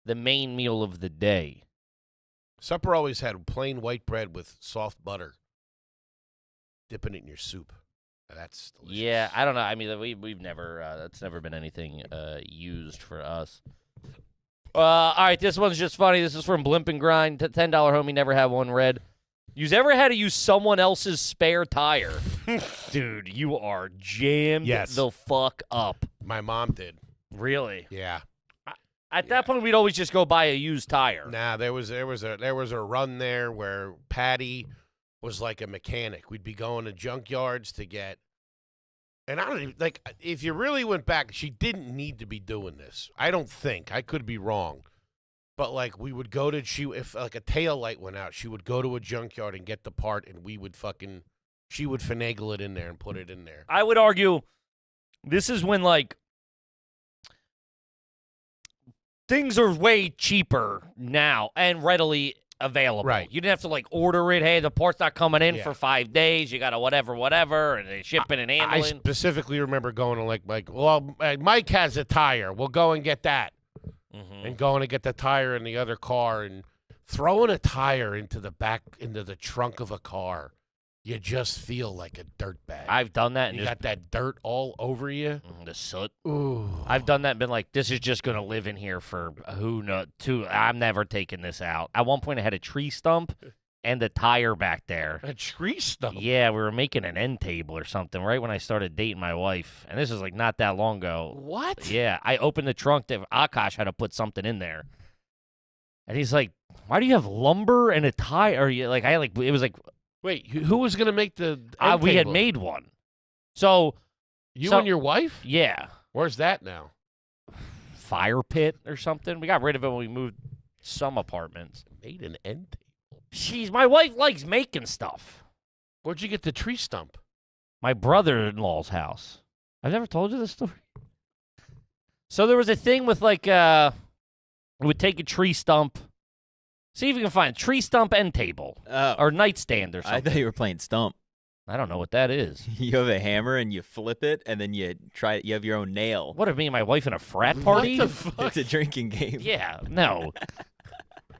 [SPEAKER 2] the main meal of the day.
[SPEAKER 1] Supper always had plain white bread with soft butter. Dipping it in your soup. That's delicious.
[SPEAKER 2] Yeah, I don't know. I mean, we've never, that's never been anything used for us. All right, this one's just funny. This is from Blimp and Grind. $10 homie, never had one read. You've ever had to use someone else's spare tire? Dude, you are jammed the fuck up.
[SPEAKER 1] My mom did.
[SPEAKER 2] Really?
[SPEAKER 1] Yeah.
[SPEAKER 2] At that point, we'd always just go buy a used tire.
[SPEAKER 1] Nah, there was a run there where Patty was like a mechanic. We'd be going to junkyards to get, and I don't even, like, if you really went back, she didn't need to be doing this. I don't think. I could be wrong. But, like, we would go to, if, like, a tail light went out, she would go to a junkyard and get the part, and she would finagle it in there and put it in there.
[SPEAKER 2] I would argue this is when, like, things are way cheaper now and readily available.
[SPEAKER 1] Right.
[SPEAKER 2] You didn't have to, like, order it. Hey, the part's not coming in for 5 days. You got to whatever, and they shipping and handling.
[SPEAKER 1] I specifically remember going to, like, well, Mike has a tire. We'll go and get that. And going to get the tire in the other car and throwing a tire into the trunk of a car. You just feel like a dirtbag.
[SPEAKER 2] I've done that. And
[SPEAKER 1] you got that dirt all over you.
[SPEAKER 2] The soot.
[SPEAKER 1] Ooh.
[SPEAKER 2] I've done that and been like, this is just going to live in here for who knows. I'm never taking this out. At one point, I had a tree stump and a tire back there.
[SPEAKER 1] A tree stump?
[SPEAKER 2] Yeah, we were making an end table or something right when I started dating my wife. And this was like not that long ago.
[SPEAKER 1] What?
[SPEAKER 2] Yeah, I opened the trunk. Akash had to put something in there. And he's like, why do you have lumber and a tire? It was like,
[SPEAKER 1] wait, who was going to make the
[SPEAKER 2] we had made one. So.
[SPEAKER 1] You and your wife?
[SPEAKER 2] Yeah.
[SPEAKER 1] Where's that now?
[SPEAKER 2] Fire pit or something. We got rid of it when we moved some apartments.
[SPEAKER 1] Made an end table.
[SPEAKER 2] My wife likes making stuff.
[SPEAKER 1] Where'd you get the tree stump?
[SPEAKER 2] My brother-in-law's house. I've never told you this story. So there was a thing with we would take a tree stump. See if you can find a tree stump end table or nightstand or something.
[SPEAKER 3] I thought you were playing stump.
[SPEAKER 2] I don't know what that is.
[SPEAKER 3] You have a hammer and you flip it, and then you have your own nail.
[SPEAKER 2] What, are me and my wife in a frat party?
[SPEAKER 1] What the fuck?
[SPEAKER 3] It's a drinking game.
[SPEAKER 2] Yeah, no.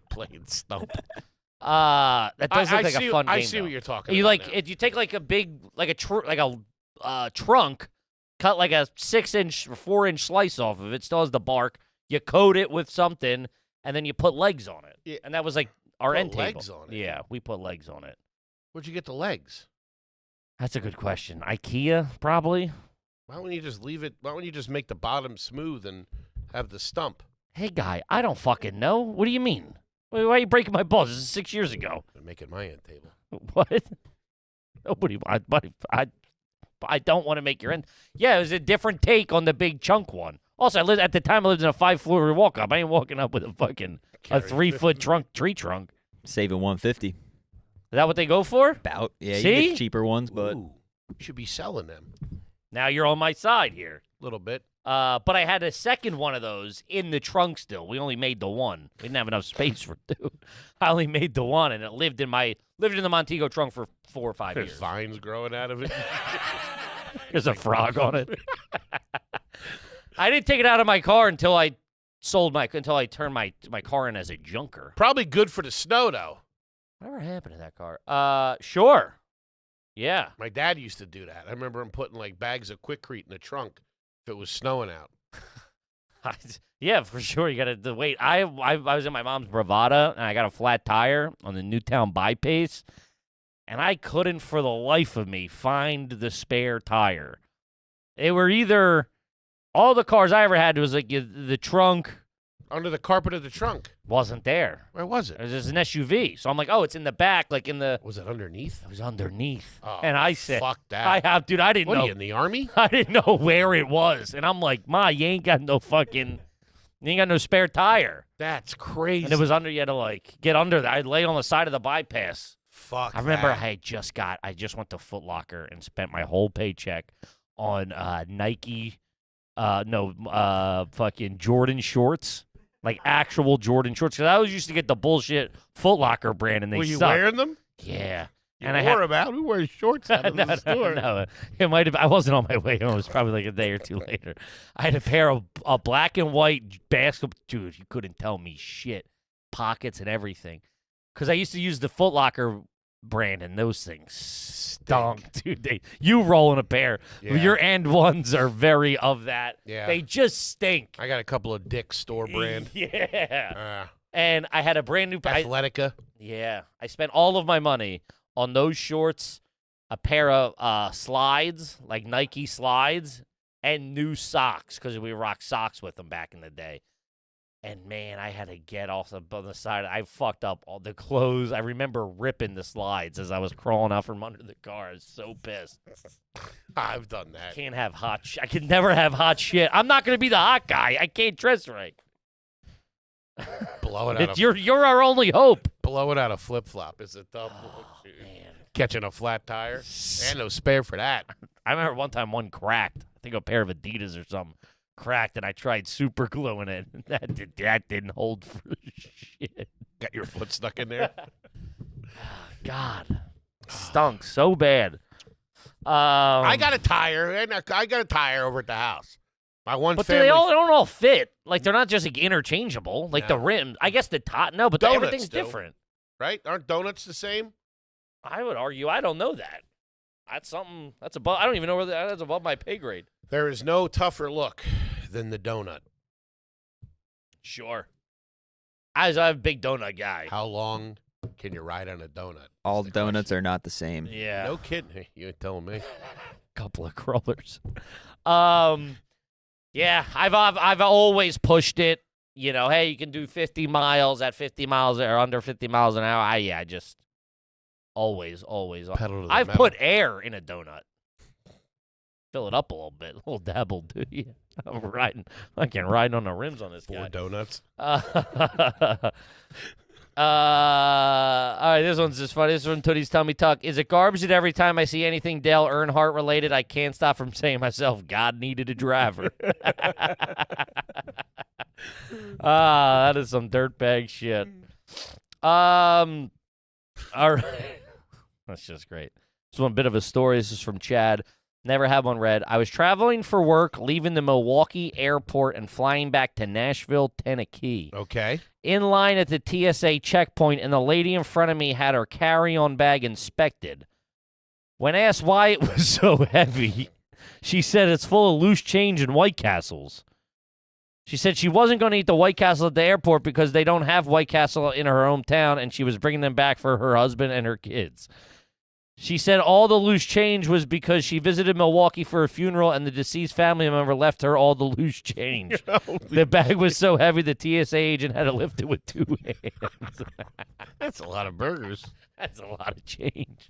[SPEAKER 1] Playing stump.
[SPEAKER 2] That does look like a fun game.
[SPEAKER 1] I see
[SPEAKER 2] though.
[SPEAKER 1] what you're talking
[SPEAKER 2] You
[SPEAKER 1] about.
[SPEAKER 2] you take like a big, trunk, cut like a 6-inch or 4-inch slice off of it. Still has the bark. You coat it with something, and then you put legs on it.
[SPEAKER 1] Yeah.
[SPEAKER 2] And that was like our
[SPEAKER 1] Put
[SPEAKER 2] end table.
[SPEAKER 1] legs on it?
[SPEAKER 2] Yeah, we put legs on it.
[SPEAKER 1] Where'd you get the legs?
[SPEAKER 2] That's a good question. IKEA, probably.
[SPEAKER 1] Why don't you just leave it? Why don't you just make the bottom smooth and have the stump?
[SPEAKER 2] Hey, guy, I don't fucking know. What do you mean? Why are you breaking my balls? This is 6 years ago.
[SPEAKER 1] I'm making my end table.
[SPEAKER 2] What? Nobody. I don't want to make your end. Yeah, it was a different take on the big chunk one. Also, at the time I lived in a 5-floor walk up. I ain't walking up with a fucking a 3-foot tree trunk.
[SPEAKER 3] Saving $150.
[SPEAKER 2] Is that what they go for?
[SPEAKER 3] About. Yeah,
[SPEAKER 2] See?
[SPEAKER 3] you get cheaper ones, but
[SPEAKER 1] Ooh, you should be selling them.
[SPEAKER 2] Now you're on my side here.
[SPEAKER 1] A little bit.
[SPEAKER 2] But I had a second one of those in the trunk still. We only made the one. We didn't have enough space for two. I only made the one, and it lived in the Montego trunk for 4 or 5
[SPEAKER 1] There's
[SPEAKER 2] years.
[SPEAKER 1] vines growing out of it.
[SPEAKER 2] There's a frog on it. I didn't take it out of my car until I turned my car in as a junker.
[SPEAKER 1] Probably good for the snow, though.
[SPEAKER 2] Whatever happened to that car? Sure. Yeah.
[SPEAKER 1] My dad used to do that. I remember him putting like bags of Quikrete in the trunk if it was snowing out.
[SPEAKER 2] Yeah, for sure. You got to wait. I was in my mom's Bravada, and I got a flat tire on the Newtown bypass, and I couldn't for the life of me find the spare tire. They were either all the cars I ever had was like the trunk
[SPEAKER 1] Under the carpet of the trunk.
[SPEAKER 2] wasn't there.
[SPEAKER 1] Where was it?
[SPEAKER 2] It was just an SUV. So I'm like, oh, it's in the back, like in the.
[SPEAKER 1] Was it underneath?
[SPEAKER 2] It was underneath.
[SPEAKER 1] Oh,
[SPEAKER 2] and I said,
[SPEAKER 1] fuck that.
[SPEAKER 2] I didn't
[SPEAKER 1] What
[SPEAKER 2] know.
[SPEAKER 1] are you, in the Army?
[SPEAKER 2] I didn't know where it was. And I'm like, Ma, you ain't got no spare tire.
[SPEAKER 1] That's crazy.
[SPEAKER 2] And it was under, you had to like get under that. I'd lay on the side of the bypass.
[SPEAKER 1] Fuck
[SPEAKER 2] I remember
[SPEAKER 1] that.
[SPEAKER 2] I just went to Foot Locker and spent my whole paycheck on Nike, fucking Jordan shorts. Like actual Jordan shorts. Because I always used to get the bullshit Foot Locker brand and they
[SPEAKER 1] Were you
[SPEAKER 2] suck.
[SPEAKER 1] wearing them?
[SPEAKER 2] Yeah.
[SPEAKER 1] You
[SPEAKER 2] And I
[SPEAKER 1] wore them out? Who wears shorts out of the store?
[SPEAKER 2] No, it might have. I wasn't on my way home. It was probably like a day or two later. I had a pair of black and white basketball. Dude, you couldn't tell me shit. Pockets and everything. Because I used to use the Foot Locker Brandon, those things stunk, dude. You roll in a pair.
[SPEAKER 1] Yeah.
[SPEAKER 2] Your and ones are very of that.
[SPEAKER 1] Yeah.
[SPEAKER 2] They just stink.
[SPEAKER 1] I got a couple of Dick's store brand.
[SPEAKER 2] Yeah. And I had a brand new
[SPEAKER 1] Athletica.
[SPEAKER 2] I spent all of my money on those shorts, a pair of slides, like Nike slides, and new socks because we rocked socks with them back in the day. And, man, I had to get off the side. I fucked up all the clothes. I remember ripping the slides as I was crawling out from under the car. I was so pissed.
[SPEAKER 1] I've done that.
[SPEAKER 2] Can't have hot shit. I can never have hot shit. I'm not going to be the hot guy. I can't dress right.
[SPEAKER 1] Blow it out.
[SPEAKER 2] You're our only hope.
[SPEAKER 1] Blow it out of flip-flop. Is it dumb?
[SPEAKER 2] Oh, man.
[SPEAKER 1] Catching a flat tire? And no spare for that.
[SPEAKER 2] I remember one time one cracked. I think a pair of Adidas or something. Cracked, and I tried super gluing it. That didn't hold for shit.
[SPEAKER 1] Got your foot stuck in there?
[SPEAKER 2] God. Stunk so bad.
[SPEAKER 1] I got a tire. And I got a tire over at the house. My one
[SPEAKER 2] but
[SPEAKER 1] family.
[SPEAKER 2] they don't all fit. Like, they're not just like interchangeable. Like the rims. I guess the top. No, but
[SPEAKER 1] Donuts
[SPEAKER 2] everything's
[SPEAKER 1] do.
[SPEAKER 2] different.
[SPEAKER 1] Right? Aren't donuts the same?
[SPEAKER 2] I would argue. I don't know that. That's something. That's above. I don't even know where that's above my pay grade.
[SPEAKER 1] There is no tougher look than the donut.
[SPEAKER 2] Sure. I'm a big donut guy.
[SPEAKER 1] How long can you ride on a donut?
[SPEAKER 3] All donuts are not the same.
[SPEAKER 2] Yeah.
[SPEAKER 1] No kidding. Hey, you ain't telling me.
[SPEAKER 2] Couple of crawlers. Yeah, I've always pushed it. You know, hey, you can do 50 miles at 50 miles or under 50 miles an hour. I just always.
[SPEAKER 1] Pedal to the
[SPEAKER 2] I've
[SPEAKER 1] metal.
[SPEAKER 2] put air in a donut. Fill it up a little bit, a little dabble, dude. Yeah, I'm riding. I can ride on the rims on this
[SPEAKER 1] 4
[SPEAKER 2] guy.
[SPEAKER 1] donuts.
[SPEAKER 2] All right, this one's just funny. This is from Tootie's Tummy Tuck. Is it garbage that every time I see anything Dale Earnhardt related, I can't stop from saying to myself, God needed a driver? That is some dirtbag shit. All right. That's just great. This one, bit of a story. This is from Chad. Never had one read. I was traveling for work, leaving the Milwaukee airport and flying back to Nashville, Tennessee.
[SPEAKER 1] Okay.
[SPEAKER 2] In line at the TSA checkpoint, and the lady in front of me had her carry-on bag inspected. When asked why it was so heavy, she said it's full of loose change and White Castles. She said she wasn't going to eat the White Castle at the airport because they don't have White Castle in her hometown, and she was bringing them back for her husband and her kids. She said all the loose change was because she visited Milwaukee for a funeral and the deceased family member left her all the loose change. The bag was so heavy the TSA agent had to lift it with 2 hands.
[SPEAKER 1] That's a lot of burgers.
[SPEAKER 2] That's a lot of change.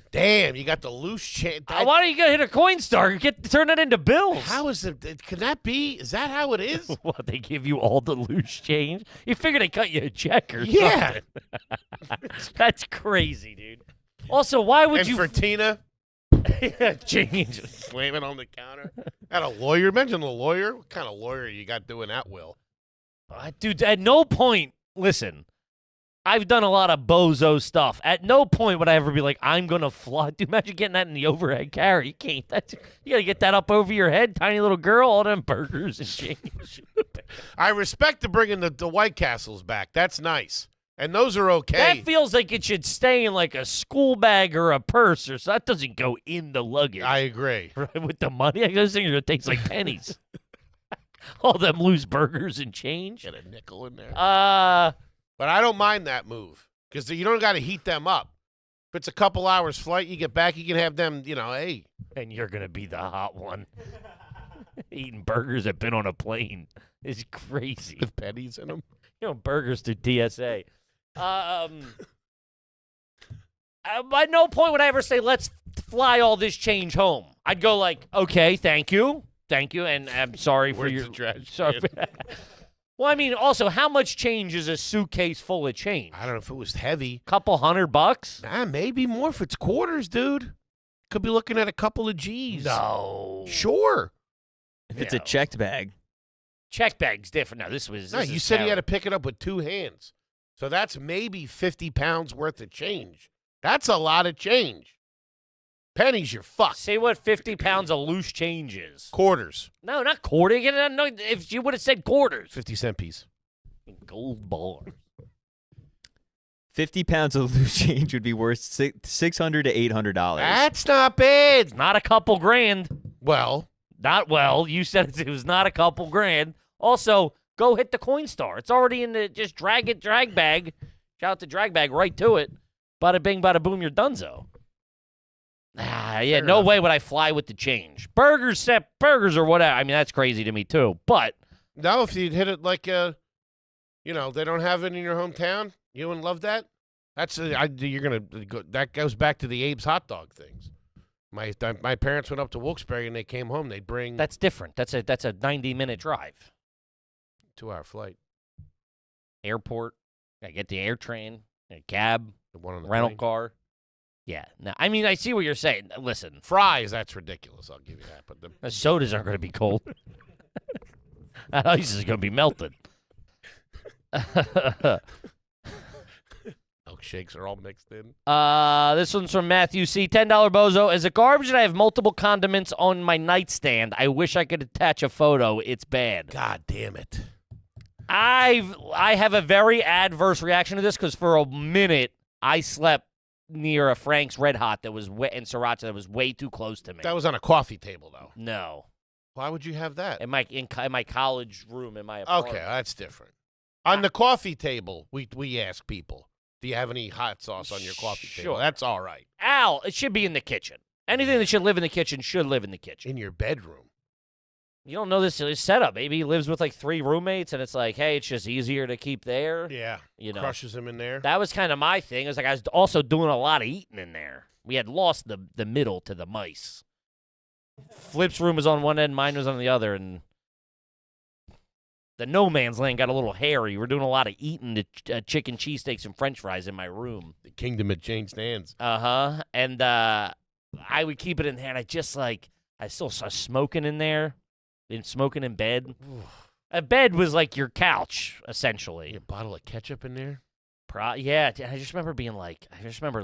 [SPEAKER 1] Damn, you got the loose change.
[SPEAKER 2] Why don't you hit a Coinstar? Turn that into bills.
[SPEAKER 1] How is it? Can that be? Is that how it is?
[SPEAKER 2] What, they give you all the loose change? You figure they cut you a check or
[SPEAKER 1] Yeah.
[SPEAKER 2] something. That's crazy, dude. Also, why would
[SPEAKER 1] And
[SPEAKER 2] you...
[SPEAKER 1] for Tina,
[SPEAKER 2] change.
[SPEAKER 1] slamming on the counter. At a lawyer. Mention the lawyer. What kind of lawyer you got doing that, Will?
[SPEAKER 2] Dude, at no point... Listen, I've done a lot of bozo stuff. At no point would I ever be like, I'm going to fly. Dude, imagine getting that in the overhead carry. You can't. You got to get that up over your head. Tiny little girl, all them burgers and change.
[SPEAKER 1] I respect the bringing the White Castles back. That's nice. And those are okay.
[SPEAKER 2] That feels like it should stay in like a school bag or a purse, or so that doesn't go in the luggage.
[SPEAKER 1] I agree.
[SPEAKER 2] Right, with the money, those things are going to taste like pennies. All them loose burgers and change.
[SPEAKER 1] Get a nickel in there.
[SPEAKER 2] But
[SPEAKER 1] I don't mind that move because you don't got to heat them up. If it's a couple hours flight, you get back, you can have them, hey.
[SPEAKER 2] And you're going to be the hot one. Eating burgers that been on a plane is crazy.
[SPEAKER 1] With pennies in them.
[SPEAKER 2] Burgers through TSA. At no point would I ever say, let's fly all this change home. I'd go like, okay, thank you, and I'm sorry for your
[SPEAKER 1] trash.
[SPEAKER 2] Sorry. Well, I mean, also, how much change is a suitcase full of change?
[SPEAKER 1] I don't know if it was heavy.
[SPEAKER 2] Couple $100?
[SPEAKER 1] Nah, maybe more if it's quarters, dude. Could be looking at a couple of G's.
[SPEAKER 2] No.
[SPEAKER 1] Sure.
[SPEAKER 3] If it's a checked bag.
[SPEAKER 2] Check bag's different. No, this was.
[SPEAKER 1] No, you said he had to pick it up with 2 hands. So that's maybe 50 pounds worth of change. That's a lot of change. Pennies, you're fucked.
[SPEAKER 2] Say what 50 pounds of loose change is.
[SPEAKER 1] Quarters.
[SPEAKER 2] No, not quarter. No, if you would have said quarters.
[SPEAKER 1] 50-cent piece.
[SPEAKER 2] Gold bar.
[SPEAKER 3] 50 pounds of loose change would be worth $600 to $800.
[SPEAKER 1] That's not bad.
[SPEAKER 2] Not a couple grand.
[SPEAKER 1] Well,
[SPEAKER 2] Not well. You said it was not a couple grand. Also, go hit the Coinstar. It's already in the just drag bag. Shout out to drag bag right to it. Bada bing, bada boom, you're donezo. Yeah,
[SPEAKER 1] Fair
[SPEAKER 2] no
[SPEAKER 1] enough.
[SPEAKER 2] way would I fly with the change. Burgers or whatever. I mean, that's crazy to me too. But
[SPEAKER 1] no, if you'd hit it like they don't have it in your hometown, you wouldn't love that. You're gonna go. That goes back to the Abe's hot dog things. My parents went up to Wilkes-Barre and they came home. They'd bring
[SPEAKER 2] that's different. That's a 90-minute drive.
[SPEAKER 1] 2-hour flight.
[SPEAKER 2] Airport. I get the air train, a cab,
[SPEAKER 1] The one on the
[SPEAKER 2] rental
[SPEAKER 1] plane.
[SPEAKER 2] car. Yeah. No, I mean, I see what you're saying. Listen,
[SPEAKER 1] Fries, that's ridiculous. I'll give you that. But
[SPEAKER 2] the sodas aren't going to be cold. That ice is going to be melted.
[SPEAKER 1] milkshakes are all mixed in.
[SPEAKER 2] This one's from Matthew C. $10 bozo. Is it garbage that I have multiple condiments on my nightstand? I wish I could attach a photo. It's bad.
[SPEAKER 1] God damn it.
[SPEAKER 2] I have a very adverse reaction to this because for a minute I slept near a Frank's Red Hot that was in Sriracha that was way too close to me.
[SPEAKER 1] That was on a coffee table, though.
[SPEAKER 2] No.
[SPEAKER 1] Why would you have that?
[SPEAKER 2] In my college room in my apartment.
[SPEAKER 1] Okay, that's different. On the coffee table, we ask people, do you have any hot sauce on your coffee table?
[SPEAKER 2] Sure.
[SPEAKER 1] That's all right.
[SPEAKER 2] Al, it should be in the kitchen. Anything that should live in the kitchen should live in the kitchen.
[SPEAKER 1] In your bedroom.
[SPEAKER 2] You don't know this setup. Maybe he lives with like 3 roommates, and it's like, hey, it's just easier to keep there.
[SPEAKER 1] Yeah.
[SPEAKER 2] You know,
[SPEAKER 1] Crushes him in there.
[SPEAKER 2] that was kind of my thing. It was like I was also doing a lot of eating in there. We had lost the middle to the mice. Flip's room was on one end, mine was on the other, and the no man's land got a little hairy. We're doing a lot of eating the chicken cheesesteaks and French fries in my room.
[SPEAKER 1] The kingdom had changed hands.
[SPEAKER 2] And I would keep it in there, and I still saw smoking in there. Been smoking in bed. A bed was like your couch, essentially.
[SPEAKER 1] A bottle of ketchup in there?
[SPEAKER 2] Yeah, I just remember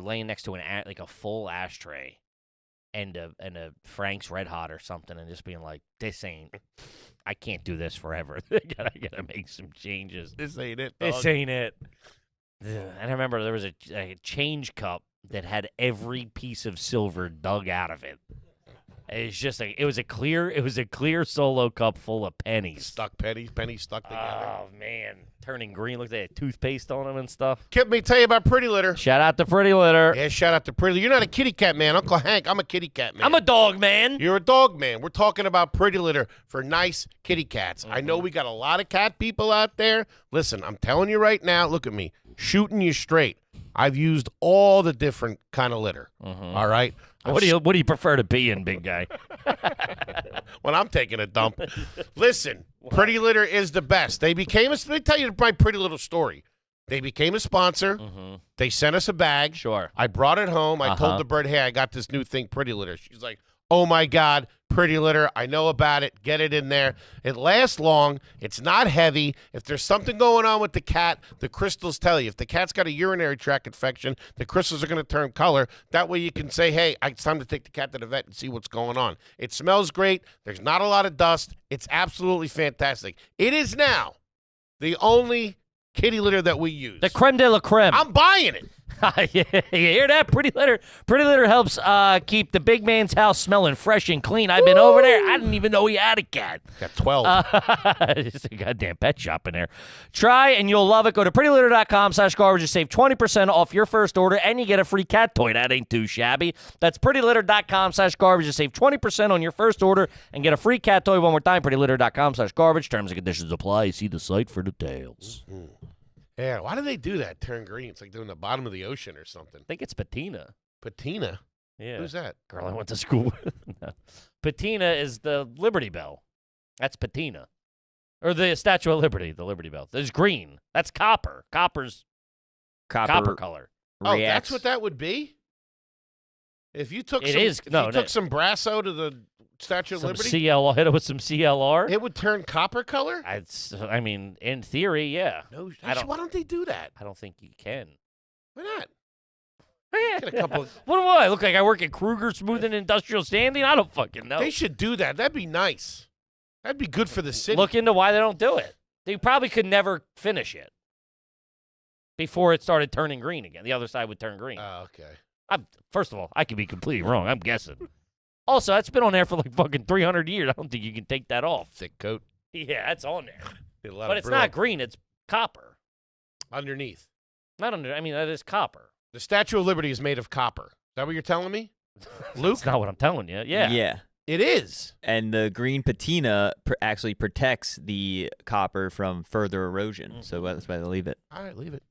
[SPEAKER 2] laying next to a full ashtray and a Frank's Red Hot or something, and just being like, I can't do this forever. I gotta make some changes.
[SPEAKER 1] This ain't it, dog.
[SPEAKER 2] This ain't it. And I remember there was a change cup that had every piece of silver dug out of it. It's just it was a clear solo cup full of pennies.
[SPEAKER 1] Stuck pennies stuck together.
[SPEAKER 2] Oh man, turning green. Looked like toothpaste on them and stuff.
[SPEAKER 1] Kip, me tell you about Pretty Litter.
[SPEAKER 2] Shout out to Pretty Litter.
[SPEAKER 1] Yeah, shout out to Pretty Litter. You're not a kitty cat man. Uncle Hank, I'm a kitty cat man.
[SPEAKER 2] I'm a dog man.
[SPEAKER 1] You're a dog man. We're talking about Pretty Litter for nice kitty cats. I know we got a lot of cat people out there. Listen, I'm telling you right now, look at me, shooting you straight. I've used all the different kind of litter. All right?
[SPEAKER 2] What do you prefer to be in, big guy?
[SPEAKER 1] When I'm taking a dump. Listen, Pretty Litter is the best. Let me tell you my Pretty Little story. They became a sponsor. They sent us a bag.
[SPEAKER 2] Sure.
[SPEAKER 1] I brought it home. I told the bird, hey, I got this new thing, Pretty Litter. She's like, oh, my God, Pretty Litter. I know about it. Get it in there. It lasts long. It's not heavy. If there's something going on with the cat, the crystals tell you. If the cat's got a urinary tract infection, the crystals are going to turn color. That way you can say, hey, it's time to take the cat to the vet and see what's going on. It smells great. There's not a lot of dust. It's absolutely fantastic. It is now the only kitty litter that we use.
[SPEAKER 2] The creme de la creme.
[SPEAKER 1] I'm buying it.
[SPEAKER 2] You hear that? Pretty Litter. Pretty Litter helps keep the big man's house smelling fresh and clean. I've been over there. I didn't even know he had a cat.
[SPEAKER 1] Got 12.
[SPEAKER 2] It's a goddamn pet shop in there. Try and you'll love it. Go to prettylitter.com/garbage to save 20% off your first order, and you get a free cat toy. That ain't too shabby. That's prettylitter.com/garbage to save 20% on your first order and get a free cat toy. One more time, prettylitter.com/garbage. Terms and conditions apply. See the site for details.
[SPEAKER 1] Yeah, why do they do that? Turn green. It's like they're in the bottom of the ocean or something.
[SPEAKER 2] I think it's patina.
[SPEAKER 1] Patina?
[SPEAKER 2] Yeah.
[SPEAKER 1] Who's that?
[SPEAKER 2] Girl I went to school with. No. Patina is the Liberty Bell. That's patina. Or the Statue of Liberty, the Liberty Bell. There's green. That's copper. Copper's copper color.
[SPEAKER 1] Oh, that's what that would be? If you took some Brasso to the Statue of Liberty,
[SPEAKER 2] CLR, hit it with some CLR.
[SPEAKER 1] it would turn copper color?
[SPEAKER 2] I mean, in theory, yeah.
[SPEAKER 1] No, why don't they do that?
[SPEAKER 2] I don't think you can.
[SPEAKER 1] Why not? Get a couple.
[SPEAKER 2] What do I look like? I work at Kruger Smooth and Industrial Standing? I don't fucking know.
[SPEAKER 1] They should do that. That'd be nice. That'd be good for the city.
[SPEAKER 2] Look into why they don't do it. They probably could never finish it. before it started turning green again. The other side would turn green.
[SPEAKER 1] Oh, okay.
[SPEAKER 2] First of all, I could be completely wrong. I'm guessing. Also, that's been on there for like fucking 300 years. I don't think you can take that off.
[SPEAKER 1] Thick coat.
[SPEAKER 2] Yeah, that's on there.
[SPEAKER 1] But
[SPEAKER 2] But it's not green. It's copper.
[SPEAKER 1] Underneath.
[SPEAKER 2] Not under. I mean, that is copper.
[SPEAKER 1] The Statue of Liberty is made of copper. Is that what you're telling me? Luke?
[SPEAKER 2] That's not what I'm telling you. Yeah.
[SPEAKER 3] Yeah.
[SPEAKER 1] It is.
[SPEAKER 3] And the green patina actually protects the copper from further erosion. So that's why they leave it.
[SPEAKER 1] All right, leave it.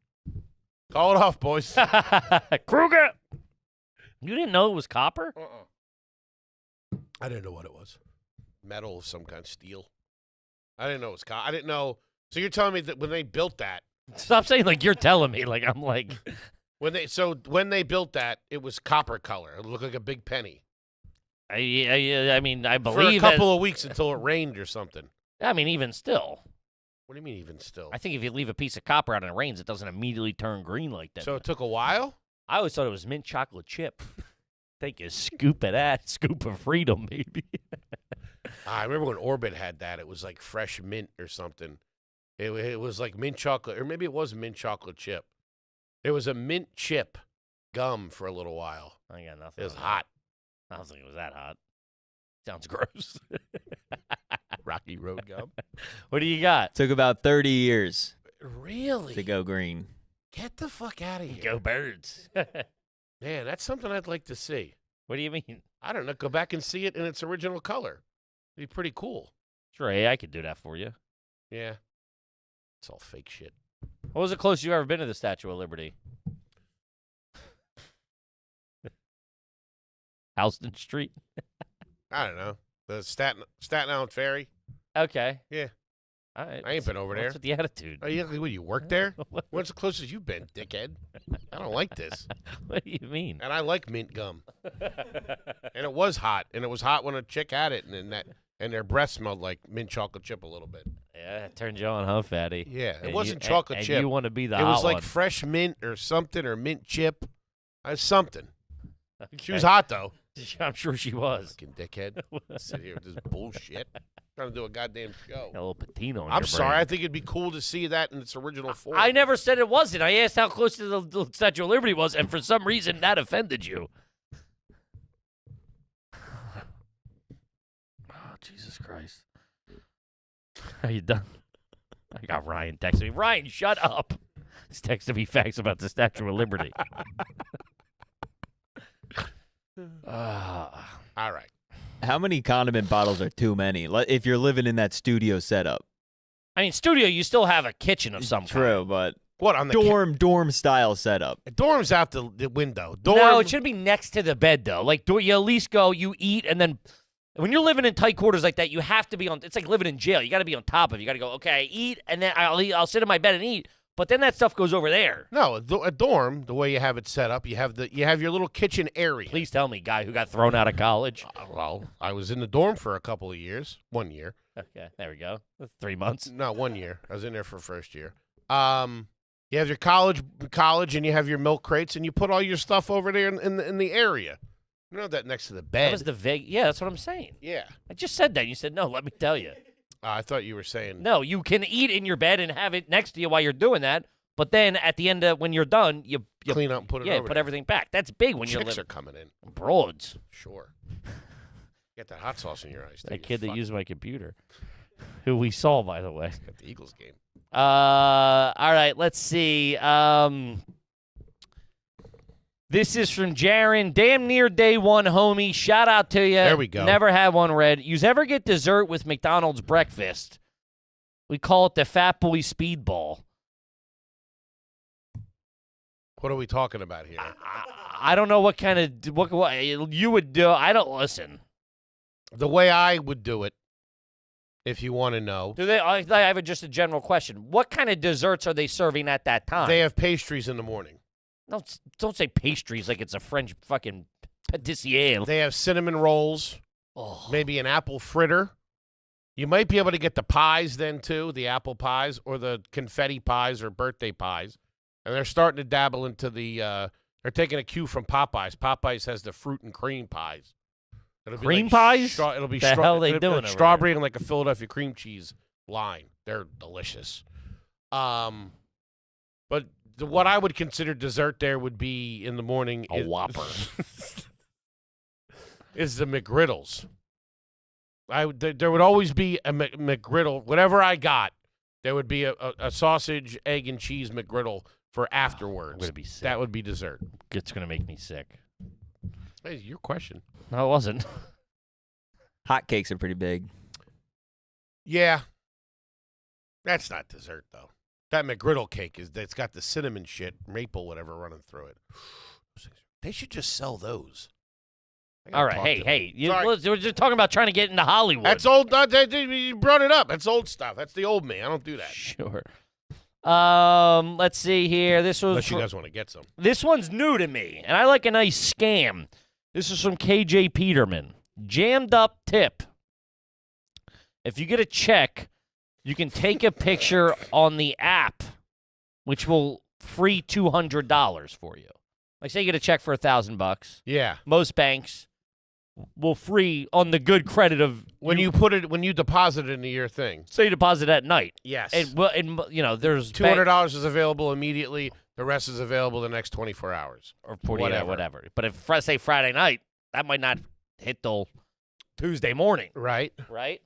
[SPEAKER 1] Call it off, boys.
[SPEAKER 2] Kruger! You didn't know it was copper?
[SPEAKER 1] I didn't know what it was. Metal of some kind, steel. I didn't know it was copper. I didn't know. So you're telling me that when they built that.
[SPEAKER 2] Stop saying like you're telling me. Like I'm like.
[SPEAKER 1] When they built that, it was copper color. It looked like a big penny.
[SPEAKER 2] I mean, I
[SPEAKER 1] For
[SPEAKER 2] believe
[SPEAKER 1] a couple of weeks until it rained or something.
[SPEAKER 2] I mean, even still.
[SPEAKER 1] What do you mean even still?
[SPEAKER 2] I think if you leave a piece of copper out and it rains, it doesn't immediately turn green like that.
[SPEAKER 1] So it took a while?
[SPEAKER 2] I always thought it was mint chocolate chip. Take a scoop of that, scoop of freedom, maybe.
[SPEAKER 1] I remember when Orbit had that. It was like fresh mint or something. It was like mint chocolate, or maybe it was mint chocolate chip. There was a mint chip gum for a little while.
[SPEAKER 2] I got nothing.
[SPEAKER 1] It was
[SPEAKER 2] on
[SPEAKER 1] hot.
[SPEAKER 2] that. I don't think it was that hot. Sounds gross.
[SPEAKER 1] Rocky Road gum.
[SPEAKER 2] What do you got?
[SPEAKER 3] Took about 30 years
[SPEAKER 1] Really?
[SPEAKER 3] to go green.
[SPEAKER 1] Get the fuck out of here.
[SPEAKER 2] Go birds.
[SPEAKER 1] Man, that's something I'd like to see.
[SPEAKER 2] What do you mean?
[SPEAKER 1] I don't know. Go back and see it in its original color. It'd be pretty cool.
[SPEAKER 2] Sure, I could do that for you.
[SPEAKER 1] Yeah. It's all fake shit.
[SPEAKER 2] What was the closest you've ever been to the Statue of Liberty? Houston Street?
[SPEAKER 1] I don't know. The Staten Island Ferry.
[SPEAKER 2] Okay.
[SPEAKER 1] Yeah.
[SPEAKER 2] All right.
[SPEAKER 1] I ain't been over there.
[SPEAKER 2] What's with the attitude?
[SPEAKER 1] Oh, you work there? When's the closest you've been, dickhead? I don't like this.
[SPEAKER 2] What do you mean?
[SPEAKER 1] And I like mint gum. And it was hot. And it was hot when a chick had it, and their breath smelled like mint chocolate chip a little bit.
[SPEAKER 2] Yeah, it turned you on, huh, fatty?
[SPEAKER 1] Yeah, it
[SPEAKER 2] And
[SPEAKER 1] wasn't
[SPEAKER 2] you-
[SPEAKER 1] chocolate
[SPEAKER 2] and
[SPEAKER 1] chip.
[SPEAKER 2] you want to be the
[SPEAKER 1] It
[SPEAKER 2] hot
[SPEAKER 1] was like
[SPEAKER 2] one.
[SPEAKER 1] fresh mint or something, or mint chip. Something. She was
[SPEAKER 2] Okay.
[SPEAKER 1] hot, though.
[SPEAKER 2] I'm sure she was.
[SPEAKER 1] Fucking dickhead. Sit here with this bullshit. Trying to do a goddamn show.
[SPEAKER 2] A little patina on
[SPEAKER 1] I'm
[SPEAKER 2] your
[SPEAKER 1] sorry.
[SPEAKER 2] brain.
[SPEAKER 1] I think it'd be cool to see that in its original form.
[SPEAKER 2] I never said it wasn't. I asked how close to the Statue of Liberty was, and for some reason that offended you. Oh, Jesus Christ. Are you done? I got Ryan texting me. Ryan, shut up. He's texting me facts about the Statue of Liberty.
[SPEAKER 1] All right.
[SPEAKER 3] How many condiment bottles are too many? If you're living in that studio setup.
[SPEAKER 2] I mean, studio, you still have a kitchen of some
[SPEAKER 3] True,
[SPEAKER 2] kind.
[SPEAKER 3] but
[SPEAKER 1] What, on the
[SPEAKER 3] dorm style setup.
[SPEAKER 1] dorm's out the window. Dorm.
[SPEAKER 2] No, it should be next to the bed, though. Like, you at least go, you eat, and then when you're living in tight quarters like that, you have to be on. It's like living in jail. You got to be on top of it. You got to go, okay, I eat, and then I'll sit in my bed and eat. But then that stuff goes over there.
[SPEAKER 1] No, a dorm, the way you have it set up, you have your little kitchen area.
[SPEAKER 2] Please tell me, guy who got thrown out of college.
[SPEAKER 1] Well, I was in the dorm for a couple of years. 1 year.
[SPEAKER 2] Okay, there we go. That's 3 months.
[SPEAKER 1] No, 1 year. I was in there for first year. You have your college, and you have your milk crates, and you put all your stuff over there in the area. You know that next to the bed.
[SPEAKER 2] That was the vague. Yeah, that's what I'm saying.
[SPEAKER 1] Yeah.
[SPEAKER 2] I just said that. You said, no, let me tell you.
[SPEAKER 1] I thought you were saying.
[SPEAKER 2] No, you can eat in your bed and have it next to you while you're doing that. But then at the end, when you're done, you
[SPEAKER 1] Clean up and put it over
[SPEAKER 2] put
[SPEAKER 1] there.
[SPEAKER 2] everything back. That's big when you're
[SPEAKER 1] Chicks
[SPEAKER 2] living.
[SPEAKER 1] are coming in.
[SPEAKER 2] Broads.
[SPEAKER 1] Sure. Get that hot sauce in your eyes.
[SPEAKER 2] That kid that used my computer, who we saw, by the way.
[SPEAKER 1] Got the Eagles game.
[SPEAKER 2] All right, let's see. This is from Jaron. Damn near day one, homie. Shout out to you.
[SPEAKER 1] There we go.
[SPEAKER 2] Never had one read. You ever get dessert with McDonald's breakfast? We call it the Fat Boy Speedball.
[SPEAKER 1] What are we talking about here?
[SPEAKER 2] I don't know what kind of what you would do. I don't listen.
[SPEAKER 1] The way I would do it, if you want to know.
[SPEAKER 2] Do they? I have just a general question. What kind of desserts are they serving at that time?
[SPEAKER 1] They have pastries in the morning.
[SPEAKER 2] Don't say pastries like it's a French fucking pâtissier.
[SPEAKER 1] They have cinnamon rolls, maybe an apple fritter. You might be able to get the pies then, too, the apple pies or the confetti pies or birthday pies. And they're starting to dabble into they're taking a cue from Popeyes. Popeyes has the fruit and cream pies. It'll be
[SPEAKER 2] Cream
[SPEAKER 1] like
[SPEAKER 2] pies?
[SPEAKER 1] It'll be
[SPEAKER 2] The hell they
[SPEAKER 1] it'll be
[SPEAKER 2] doing
[SPEAKER 1] like
[SPEAKER 2] over
[SPEAKER 1] strawberry and like a Philadelphia cream cheese line. They're delicious. But what I would consider dessert there would be in the morning.
[SPEAKER 2] A Whopper.
[SPEAKER 1] Is the McGriddles. There would always be a McGriddle. Whatever I got, there would be a sausage, egg, and cheese McGriddle for afterwards.
[SPEAKER 2] I'm gonna be sick.
[SPEAKER 1] That would be dessert.
[SPEAKER 2] It's gonna make me sick.
[SPEAKER 1] Hey, your question.
[SPEAKER 2] No, it wasn't.
[SPEAKER 3] Hotcakes are pretty big.
[SPEAKER 1] Yeah. That's not dessert, though. That McGriddle cake it's got the cinnamon shit, maple, whatever, running through it. They should just sell those.
[SPEAKER 2] All right, hey, we're just talking about trying to get into Hollywood.
[SPEAKER 1] That's old. You brought it up. That's old stuff. That's the old me. I don't do that.
[SPEAKER 2] Sure. Let's see here. This was
[SPEAKER 1] Unless you guys want to get some.
[SPEAKER 2] This one's new to me, and I like a nice scam. This is from KJ Peterman. Jammed up tip. If you get a check, you can take a picture on the app, which will free $200 for you. Like, say you get a check for $1,000.
[SPEAKER 1] Yeah.
[SPEAKER 2] Most banks will free on the good credit of
[SPEAKER 1] when you deposit it into your thing.
[SPEAKER 2] Say you deposit at night.
[SPEAKER 1] Yes.
[SPEAKER 2] And there's
[SPEAKER 1] $200 is available immediately. The rest is available the next 24 hours
[SPEAKER 2] or 48 whatever. But if say Friday night, that might not hit till Tuesday morning.
[SPEAKER 1] Right.
[SPEAKER 2] Right.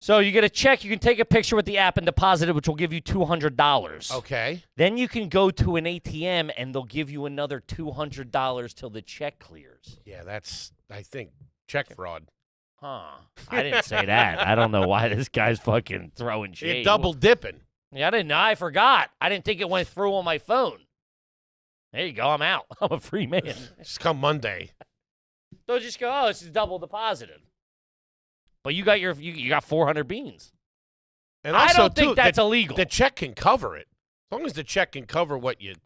[SPEAKER 2] So you get a check, you can take a picture with the app and deposit it, which will give you $200.
[SPEAKER 1] Okay.
[SPEAKER 2] Then you can go to an ATM, and they'll give you another $200 till the check clears.
[SPEAKER 1] Yeah, that's, I think, check fraud.
[SPEAKER 2] Huh. I didn't say that. I don't know why this guy's fucking throwing shade.
[SPEAKER 1] You're double dipping.
[SPEAKER 2] Yeah, I didn't know. I forgot. I didn't think it went through on my phone. There you go. I'm out. I'm a free man.
[SPEAKER 1] Just come Monday.
[SPEAKER 2] They'll just go, oh, this is double deposited. But you got you got 400 beans.
[SPEAKER 1] And also,
[SPEAKER 2] I don't think that's illegal.
[SPEAKER 1] The check can cover it. As long as the check can cover what you...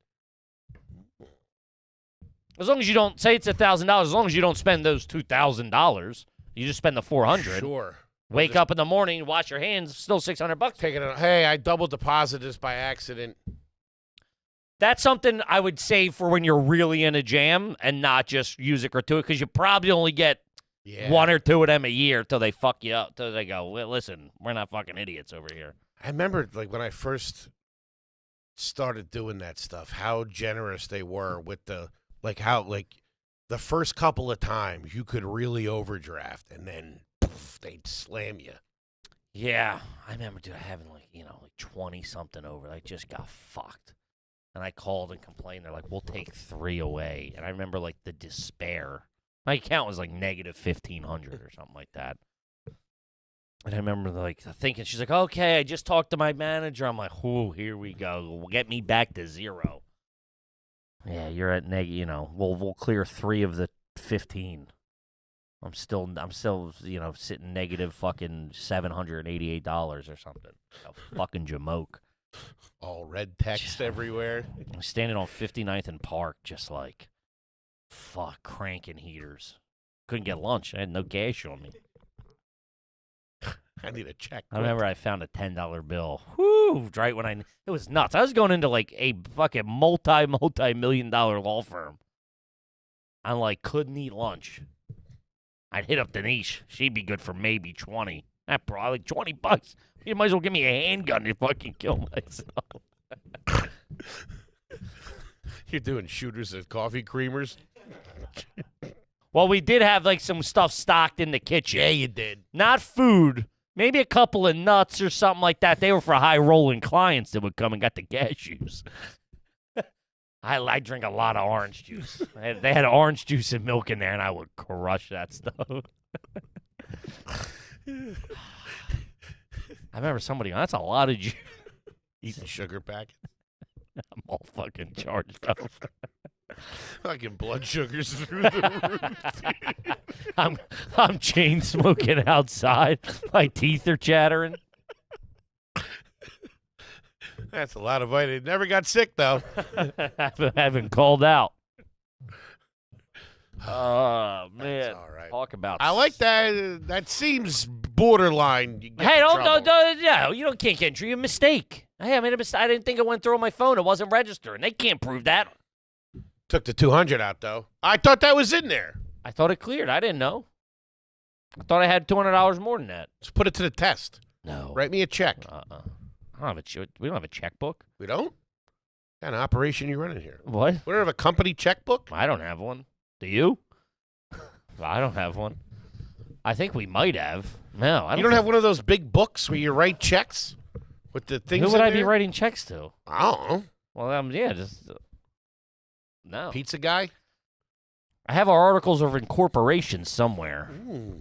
[SPEAKER 2] As long as you don't, say it's $1,000, as long as you don't spend those $2,000, you just spend the 400.
[SPEAKER 1] Sure.
[SPEAKER 2] Wake up in the morning, wash your hands, still $600.
[SPEAKER 1] Take it. Hey, I double deposited this by accident.
[SPEAKER 2] That's something I would save for when you're really in a jam and not just use it gratuitous, because you probably only get one or two of them a year till they fuck you up, till they go, well, listen, we're not fucking idiots over here.
[SPEAKER 1] I remember, like, when I first started doing that stuff, how generous they were with the, like, how, like, the first couple of times you could really overdraft, and then poof, they'd slam you.
[SPEAKER 2] Yeah. I remember, dude, having, like 20-something over. I just got fucked. And I called and complained. They're like, we'll take 3 away. And I remember, like, the despair. My account was, like, negative 1,500 or something like that. And I remember, like, thinking, she's like, okay, I just talked to my manager. I'm like, oh, here we go. Get me back to 0. Yeah, you're at we'll clear 3 of the 15. I'm still, sitting negative fucking $788 or something. A fucking jamoke.
[SPEAKER 1] All red text everywhere.
[SPEAKER 2] I'm standing on 59th and Park, just like, fuck, cranking heaters. Couldn't get lunch. I had no cash on me.
[SPEAKER 1] I need a check.
[SPEAKER 2] I remember I found a $10 bill. Whoo! Right when it was nuts. I was going into like a fucking multi-million-dollar law firm. I like couldn't eat lunch. I'd hit up Denise. She'd be good for maybe 20. That probably like $20. You might as well give me a handgun to fucking kill myself.
[SPEAKER 1] You're doing shooters at coffee creamers?
[SPEAKER 2] Well, we did have like some stuff stocked in the kitchen.
[SPEAKER 1] Yeah, you did.
[SPEAKER 2] Not food. Maybe a couple of nuts or something like that. They were for high-rolling clients that would come and got the cashews. I drink a lot of orange juice. They had orange juice and milk in there, and I would crush that stuff. I remember somebody, that's a lot of juice.
[SPEAKER 1] Eating sugar packet.
[SPEAKER 2] I'm all fucking charged up.
[SPEAKER 1] Fucking blood sugars through the roof.
[SPEAKER 2] I'm chain smoking outside. My teeth are chattering.
[SPEAKER 1] That's a lot of vitamin. Never got sick though.
[SPEAKER 2] Haven't called out. Oh man!
[SPEAKER 1] All right.
[SPEAKER 2] Talk about.
[SPEAKER 1] I like that. That seems borderline.
[SPEAKER 2] Hey, you can't get into a mistake. Hey, I made a mistake. I didn't think it went through on my phone. It wasn't registering. They can't prove that.
[SPEAKER 1] Took the 200 out though. I thought that was in there.
[SPEAKER 2] I thought it cleared. I didn't know. I thought I had $200 more than that.
[SPEAKER 1] Let's put it to the test.
[SPEAKER 2] No.
[SPEAKER 1] Write me a check.
[SPEAKER 2] We don't have a checkbook.
[SPEAKER 1] We don't? kind of operation you running here?
[SPEAKER 2] What?
[SPEAKER 1] We don't have a company checkbook?
[SPEAKER 2] I don't have one. Do you? I don't have one. I think we might have. No, I don't.
[SPEAKER 1] You don't have one of those big books where you write checks with the things.
[SPEAKER 2] Who would
[SPEAKER 1] in
[SPEAKER 2] I be
[SPEAKER 1] there?
[SPEAKER 2] writing checks to?
[SPEAKER 1] I don't know.
[SPEAKER 2] Well, yeah, just no.
[SPEAKER 1] Pizza guy?
[SPEAKER 2] I have our articles of incorporation somewhere.
[SPEAKER 1] Ooh.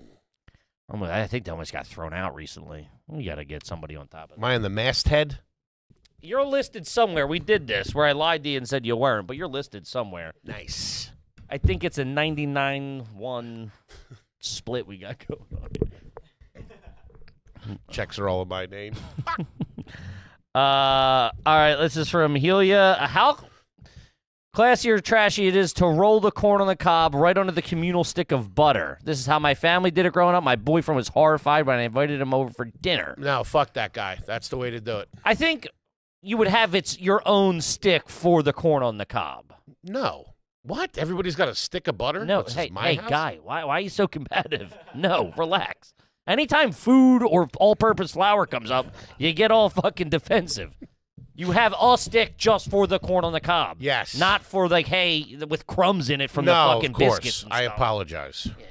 [SPEAKER 2] I think they almost got thrown out recently. We got to get somebody on top of
[SPEAKER 1] Am
[SPEAKER 2] it.
[SPEAKER 1] I in the masthead?
[SPEAKER 2] You're listed somewhere. We did this where I lied to you and said you weren't, but you're listed somewhere.
[SPEAKER 1] Nice.
[SPEAKER 2] I think it's a 99-1 split we got going on.
[SPEAKER 1] Checks are all in my name.
[SPEAKER 2] All right, this is from Helia. How classy or trashy it is to roll the corn on the cob right under the communal stick of butter. This is how my family did it growing up. My boyfriend was horrified when I invited him over for dinner.
[SPEAKER 1] No, fuck that guy. That's the way to do it.
[SPEAKER 2] I think you would have your own stick for the corn on the cob.
[SPEAKER 1] No. What? Everybody's got a stick of butter?
[SPEAKER 2] No,
[SPEAKER 1] What's this, my house?
[SPEAKER 2] guy, why are you so combative? No, relax. Anytime food or all-purpose flour comes up, you get all fucking defensive. You have a stick just for the corn on the cob.
[SPEAKER 1] Yes.
[SPEAKER 2] Not for, like, hey, with crumbs in it from the
[SPEAKER 1] No,
[SPEAKER 2] fucking
[SPEAKER 1] of course.
[SPEAKER 2] biscuits and
[SPEAKER 1] I
[SPEAKER 2] stuff.
[SPEAKER 1] apologize.
[SPEAKER 2] Yeah.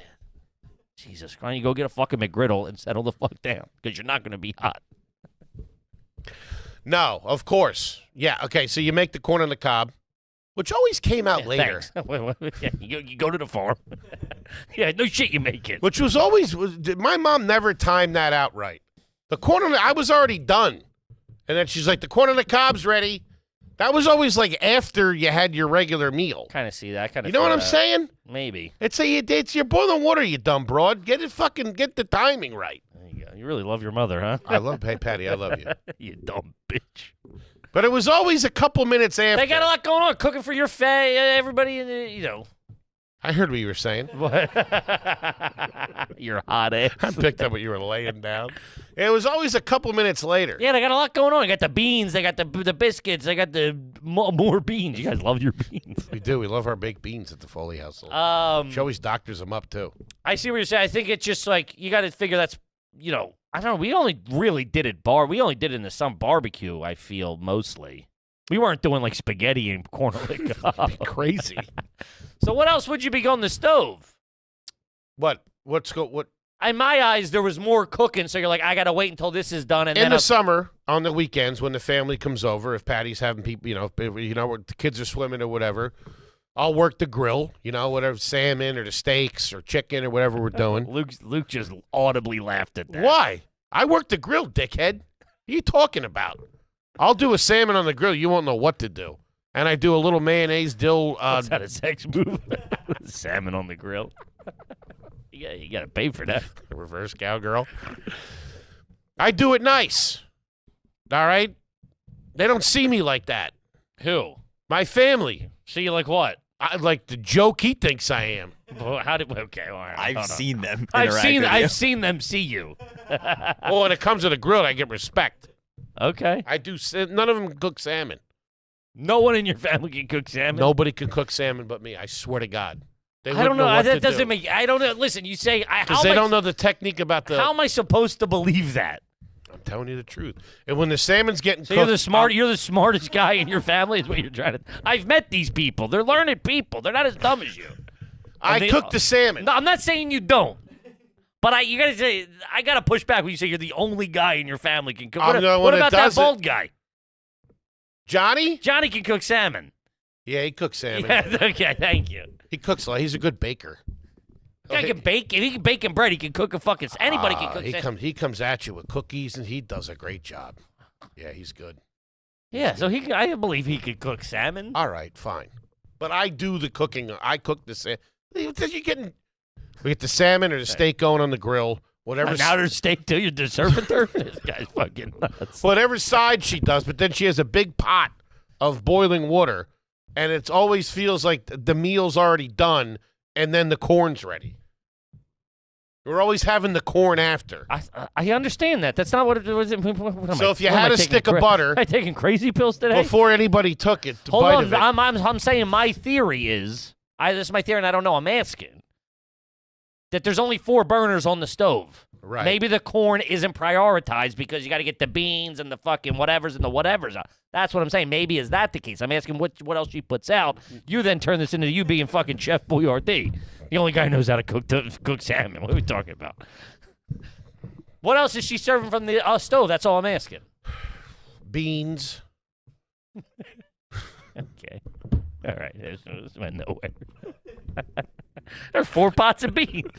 [SPEAKER 2] Jesus, why don't you go get a fucking McGriddle and settle the fuck down? Because you're not going to be hot.
[SPEAKER 1] No, of course. Yeah, okay, so you make the corn on the cob, which always came out later.
[SPEAKER 2] Thanks. Yeah, you go to the farm. Yeah, no shit you make it.
[SPEAKER 1] Which was always, my mom never timed that out right. The corn on the, I was already done. And then she's like, the corn on the cob's ready. That was always like after you had your regular meal.
[SPEAKER 2] Kind of see that.
[SPEAKER 1] You know what I'm saying?
[SPEAKER 2] Maybe.
[SPEAKER 1] It's you're boiling water, you dumb broad. Get the timing right.
[SPEAKER 2] There you go. You really love your mother, huh?
[SPEAKER 1] Hey, Patty, I love you.
[SPEAKER 2] You dumb bitch.
[SPEAKER 1] But it was always a couple minutes after.
[SPEAKER 2] They got a lot going on. Cooking for your everybody, you know.
[SPEAKER 1] I heard what you were saying.
[SPEAKER 2] What? You're hot ass.
[SPEAKER 1] I picked up what you were laying down. It was always a couple minutes later.
[SPEAKER 2] Yeah, they got a lot going on. They got the beans. They got the biscuits. They got the more beans. You guys love your beans.
[SPEAKER 1] We do. We love our baked beans at the Foley household. She always doctors them up, too.
[SPEAKER 2] I see what you're saying. I think it's just like, you got to figure that's, you know, I don't know. We only really did it we only did it in some barbecue, I feel, mostly. We weren't doing like spaghetti and corn on the cob.
[SPEAKER 1] Crazy.
[SPEAKER 2] So what else would you be on the stove?
[SPEAKER 1] What?
[SPEAKER 2] In my eyes, there was more cooking, so you're like, I got to wait until this is done. And
[SPEAKER 1] in
[SPEAKER 2] then
[SPEAKER 1] the summer, on the weekends, when the family comes over, if Patty's having people, if the kids are swimming or whatever, I'll work the grill, whatever, salmon or the steaks or chicken or whatever we're doing.
[SPEAKER 2] Luke just audibly laughed at that.
[SPEAKER 1] Why? I work the grill, dickhead. What are you talking about? I'll do a salmon on the grill. You won't know what to do. And I do a little mayonnaise, dill.
[SPEAKER 2] That's not a sex move. Salmon on the grill. You got to pay for that.
[SPEAKER 1] Reverse cowgirl. I do it nice. All right? They don't see me like that.
[SPEAKER 2] Who?
[SPEAKER 1] My family.
[SPEAKER 2] See you like what?
[SPEAKER 1] I like the joke he thinks I am.
[SPEAKER 2] Okay, all right.
[SPEAKER 3] I've seen them.
[SPEAKER 2] I've
[SPEAKER 3] interact
[SPEAKER 2] seen them see you.
[SPEAKER 1] Well, when it comes to the grill, I get respect.
[SPEAKER 2] Okay.
[SPEAKER 1] I do. None of them cook salmon.
[SPEAKER 2] No one in your family can cook salmon?
[SPEAKER 1] Nobody can cook salmon but me. I swear to God.
[SPEAKER 2] I don't know. That doesn't make. I don't know. Listen, you say
[SPEAKER 1] because they don't know the technique about the.
[SPEAKER 2] How am I supposed to believe that?
[SPEAKER 1] I'm telling you the truth. And when the salmon's getting cooked,
[SPEAKER 2] you're the smartest guy in your family. Is what you're trying to. I've met these people. They're learned people. They're not as dumb as you.
[SPEAKER 1] I cook the salmon.
[SPEAKER 2] No, I'm not saying you don't. But you gotta say, I gotta push back when you say you're the only guy in your family can cook. What about that bald guy?
[SPEAKER 1] Johnny?
[SPEAKER 2] Johnny can cook salmon.
[SPEAKER 1] Yeah, he cooks salmon.
[SPEAKER 2] Yeah, okay, thank you.
[SPEAKER 1] He cooks. He's a good baker.
[SPEAKER 2] Guy can bake. If he can bake and bread, he can cook a fucking. Anybody can cook.
[SPEAKER 1] He comes at you with cookies, and he does a great job. Yeah, he's good.
[SPEAKER 2] Yeah, so I believe he could cook salmon.
[SPEAKER 1] All right, fine. But I do the cooking. I cook the salmon. We get the salmon or the steak going on the grill. Whatever.
[SPEAKER 2] Now there's steak too. You're surfing turf. This guy's fucking nuts.
[SPEAKER 1] Whatever side she does, but then she has a big pot of boiling water, and it always feels like the meal's already done, and then the corn's ready. We're always having the corn after.
[SPEAKER 2] I understand that. That's not what it was.
[SPEAKER 1] So if you had a stick of butter,
[SPEAKER 2] am I taking crazy pills today?
[SPEAKER 1] Before anybody took it,
[SPEAKER 2] hold on. I'm saying my theory is. This is my theory, and I don't know. I'm asking that there's only 4 burners on the stove.
[SPEAKER 1] Right.
[SPEAKER 2] Maybe the corn isn't prioritized because you got to get the beans and the fucking whatevers and the whatevers out. That's what I'm saying. Maybe is that the case? I'm asking what else she puts out. You then turn this into you being fucking Chef Boyardee. The only guy who knows how to cook salmon. What are we talking about? What else is she serving from the stove? That's all I'm asking.
[SPEAKER 1] Beans.
[SPEAKER 2] Okay. All right. This went nowhere. There are 4 pots of beans.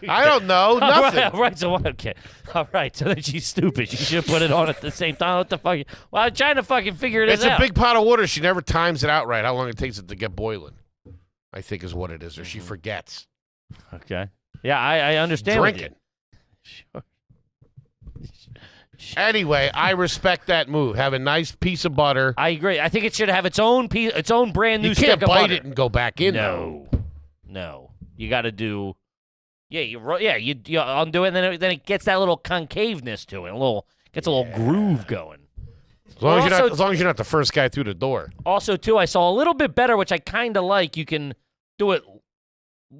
[SPEAKER 1] I don't know. Nothing.
[SPEAKER 2] All right. So okay. All right. So then she's stupid. She should put it on at the same time. What the fuck? Well, I'm trying to fucking figure this out.
[SPEAKER 1] It's a big pot of water. She never times it out right. How long it takes it to get boiling, I think is what it is, or she forgets.
[SPEAKER 2] Okay. Yeah, I understand.
[SPEAKER 1] Drinking.
[SPEAKER 2] Sure.
[SPEAKER 1] Anyway, I respect that move. Have a nice piece of butter.
[SPEAKER 2] I agree. I think it should have its own brand new
[SPEAKER 1] You
[SPEAKER 2] stick
[SPEAKER 1] can't
[SPEAKER 2] of
[SPEAKER 1] bite
[SPEAKER 2] butter.
[SPEAKER 1] it and go back in. though.
[SPEAKER 2] No. You got to do. Yeah, you undo it, and then it gets that little concaveness to it. Gets a little groove going.
[SPEAKER 1] As long as you're not the first guy through the door.
[SPEAKER 2] Also, too, I saw a little bit better, which I kind of like. You can do it.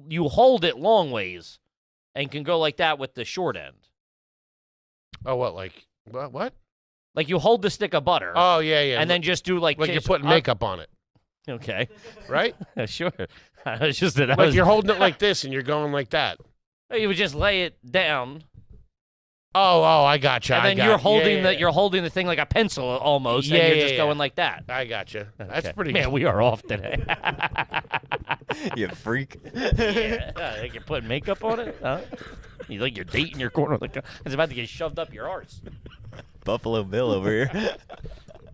[SPEAKER 2] You hold it long ways, and can go like that with the short end.
[SPEAKER 1] Oh, what? Like what?
[SPEAKER 2] Like you hold the stick of butter.
[SPEAKER 1] Oh, yeah.
[SPEAKER 2] And then just do like
[SPEAKER 1] you're putting makeup on it.
[SPEAKER 2] Okay.
[SPEAKER 1] Right?
[SPEAKER 2] Sure. It's just that
[SPEAKER 1] like you're holding it like this and you're going like that.
[SPEAKER 2] You would just lay it down.
[SPEAKER 1] Oh, I gotcha.
[SPEAKER 2] And then you're holding the thing like a pencil almost, and you're just going like that.
[SPEAKER 1] I gotcha.
[SPEAKER 2] Okay.
[SPEAKER 1] That's pretty
[SPEAKER 2] Man,
[SPEAKER 1] good.
[SPEAKER 2] we are off today.
[SPEAKER 3] You freak.
[SPEAKER 2] Yeah. Like you're putting makeup on it? Huh? You like you're dating your corner. It's about to get shoved up your arse.
[SPEAKER 3] Buffalo Bill over here.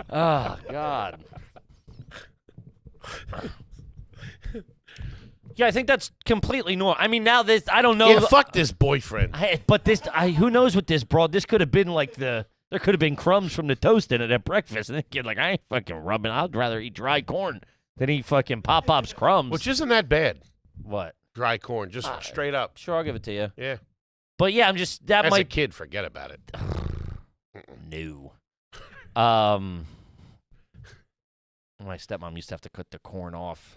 [SPEAKER 2] Oh, God. Yeah, I think that's completely normal. I mean, now this, I don't know.
[SPEAKER 1] Yeah, fuck this boyfriend.
[SPEAKER 2] Who knows what this broad, this could have been like there could have been crumbs from the toast in it at breakfast. And the kid like, I ain't fucking rubbing. I'd rather eat dry corn than eat fucking Pop-Pop's crumbs.
[SPEAKER 1] Which isn't that bad.
[SPEAKER 2] What?
[SPEAKER 1] Dry corn, just straight up.
[SPEAKER 2] Sure, I'll give it to you.
[SPEAKER 1] Yeah.
[SPEAKER 2] But yeah, I'm just, that
[SPEAKER 1] As
[SPEAKER 2] might.
[SPEAKER 1] a kid, forget about it.
[SPEAKER 2] No. My stepmom used to have to cut the corn off.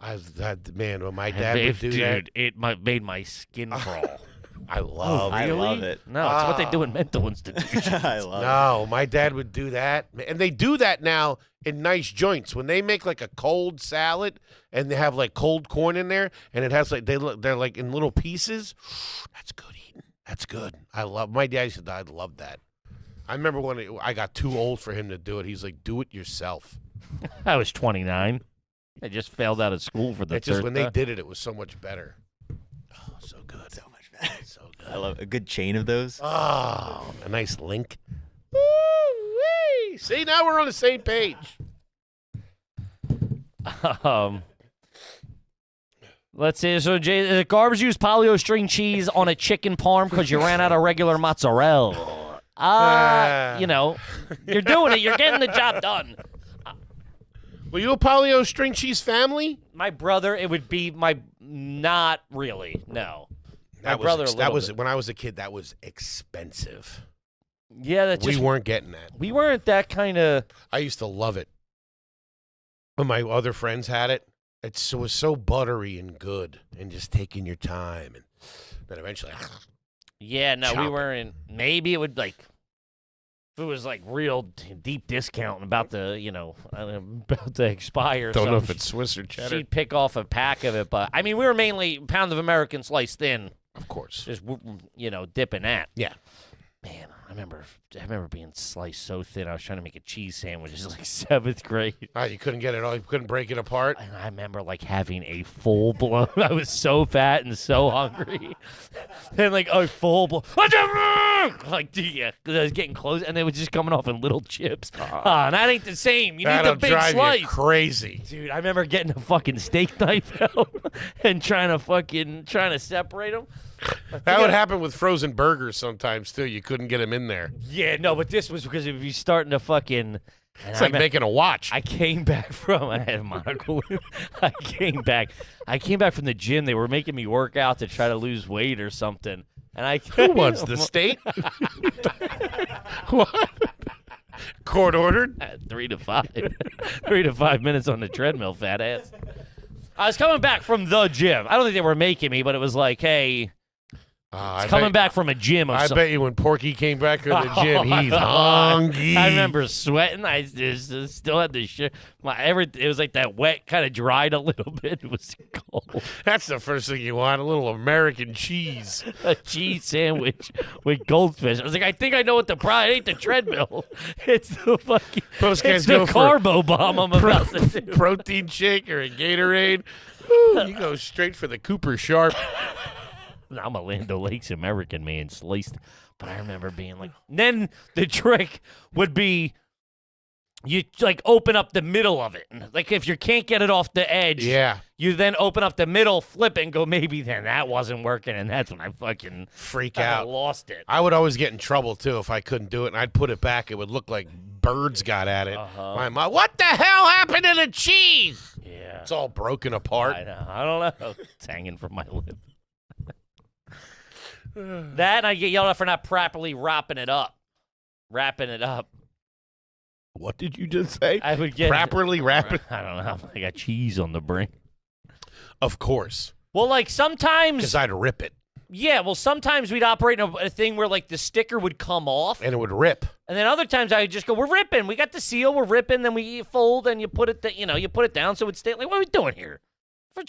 [SPEAKER 1] Man, when my dad would do that.
[SPEAKER 2] It made my skin crawl.
[SPEAKER 1] I love it.
[SPEAKER 3] I love it.
[SPEAKER 2] No, it's what they do in mental institutions.
[SPEAKER 3] I love it.
[SPEAKER 1] No, my dad would do that. And they do that now in nice joints. When they make like a cold salad and they have like cold corn in there and it has like, they're like in little pieces. That's good eating. That's good. My dad used to, I love that. I remember when I got too old for him to do it. He's like, do it yourself.
[SPEAKER 2] I was 29. I just failed out of school for the
[SPEAKER 1] It's just
[SPEAKER 2] third
[SPEAKER 1] when they
[SPEAKER 2] time.
[SPEAKER 1] did it, it was so much better. Oh, so good.
[SPEAKER 3] So much better.
[SPEAKER 1] So good.
[SPEAKER 3] I love a good chain of those.
[SPEAKER 1] Oh, a nice link. Woo-wee. See, now we're on the same page.
[SPEAKER 2] Let's see. So, Jay, garbage used polio string cheese on a chicken parm because you ran out of regular mozzarella. You know, you're doing it. You're getting the job done.
[SPEAKER 1] Were you a polio string cheese family?
[SPEAKER 2] My brother, it would be not really. No. My brother,
[SPEAKER 1] that was when I was a kid. That was expensive.
[SPEAKER 2] Yeah,
[SPEAKER 1] We weren't getting that.
[SPEAKER 2] We weren't that kind of.
[SPEAKER 1] I used to love it. When my other friends had it, it was so buttery and good, and just taking your time, and then eventually.
[SPEAKER 2] Yeah, no, we
[SPEAKER 1] Chop it.
[SPEAKER 2] weren't. Maybe it would like. If it was like real deep discount and about to, about to expire.
[SPEAKER 1] Don't know if it's Swiss or cheddar.
[SPEAKER 2] She'd pick off a pack of it, but I mean, we were mainly pound of American sliced thin.
[SPEAKER 1] Of course.
[SPEAKER 2] Just dipping that.
[SPEAKER 1] Yeah.
[SPEAKER 2] Man, I remember being sliced so thin. I was trying to make a cheese sandwich. It was like 7th grade.
[SPEAKER 1] Oh, you couldn't get it all. You couldn't break it apart.
[SPEAKER 2] And I remember like having a full blown. I was so fat and so hungry, and like a full blown. Like yeah, because I was getting close, and they were just coming off in little chips. And that ain't the same. You need
[SPEAKER 1] That'll
[SPEAKER 2] the big
[SPEAKER 1] drive
[SPEAKER 2] slice.
[SPEAKER 1] you crazy.
[SPEAKER 2] Dude, I remember getting a fucking steak knife out and trying to separate them.
[SPEAKER 1] That would happen with frozen burgers sometimes too. You couldn't get them in there.
[SPEAKER 2] Yeah, no, but this was because if you starting to fucking.
[SPEAKER 1] It's like making a watch.
[SPEAKER 2] I came back from. I had a monocle. I came back from the gym. They were making me work out to try to lose weight or something. And
[SPEAKER 1] Who wants the state? What? Court ordered?
[SPEAKER 2] 3 to 5. 3 to 5 minutes on the treadmill, fat ass. I was coming back from the gym. I don't think they were making me, but it was like, hey.
[SPEAKER 1] I
[SPEAKER 2] coming
[SPEAKER 1] bet-
[SPEAKER 2] back from a gym.
[SPEAKER 1] I bet you when Porky came back to the gym, he's hungry.
[SPEAKER 2] I remember sweating. I just still had the shit. It was like that wet, kind of dried a little bit. It was cold.
[SPEAKER 1] That's the first thing you want, a little American cheese.
[SPEAKER 2] A cheese sandwich with goldfish. I was like, I think I know what the problem. It ain't the treadmill. It's the fucking.
[SPEAKER 1] Those guys
[SPEAKER 2] It's the
[SPEAKER 1] go for
[SPEAKER 2] carbo bomb I'm about to do.
[SPEAKER 1] protein shake or a Gatorade. Woo, you go straight for the Cooper Sharp.
[SPEAKER 2] I'm a Land O'Lakes American, man, sliced. But I remember being like, then the trick would be you like open up the middle of it. Like if you can't get it off the edge,
[SPEAKER 1] Yeah.
[SPEAKER 2] you then open up the middle, flip it, and go, maybe then that wasn't working. And that's when I fucking
[SPEAKER 1] Freak
[SPEAKER 2] kinda
[SPEAKER 1] out.
[SPEAKER 2] lost it.
[SPEAKER 1] I would always get in trouble, too, if I couldn't do it, and I'd put it back. It would look like birds got at it. My mom, what the hell happened to the cheese?
[SPEAKER 2] Yeah.
[SPEAKER 1] It's all broken apart.
[SPEAKER 2] I know. I don't know. It's hanging from my lip. That and I get yelled at for not properly wrapping it up. Wrapping it up.
[SPEAKER 1] What did you just say?
[SPEAKER 2] I would get
[SPEAKER 1] Properly wrap it?
[SPEAKER 2] I don't know. I got cheese on the brain.
[SPEAKER 1] Of course.
[SPEAKER 2] Well, like sometimes,
[SPEAKER 1] Because I'd rip it,
[SPEAKER 2] yeah. Well, sometimes we'd operate in a thing where like the sticker would come off,
[SPEAKER 1] and it would rip.
[SPEAKER 2] and then other times I'd just go, "We're ripping. We got the seal. We're ripping." Then we fold and you put it, you put it down so it stay. Like, what are we doing here?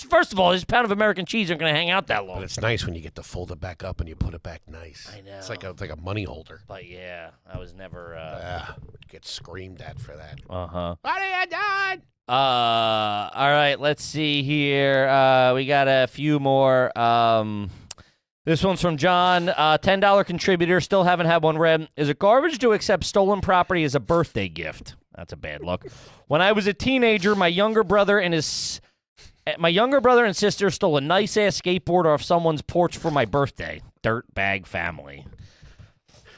[SPEAKER 2] First of all, this pound of American cheese aren't going to hang out that long.
[SPEAKER 1] But it's nice when you get to fold it back up and you put it back nice.
[SPEAKER 2] I know.
[SPEAKER 1] It's like a money holder.
[SPEAKER 2] But yeah, I was never.
[SPEAKER 1] Get screamed at for that.
[SPEAKER 2] What
[SPEAKER 1] What are you doing?
[SPEAKER 2] All right, let's see here. We got a few more. This one's from John, $10 contributor. Still haven't had one read. Is it garbage to accept stolen property as a birthday gift? That's a bad look. When I was a teenager, my younger brother and sister stole a nice-ass skateboard off someone's porch for my birthday. Dirtbag family.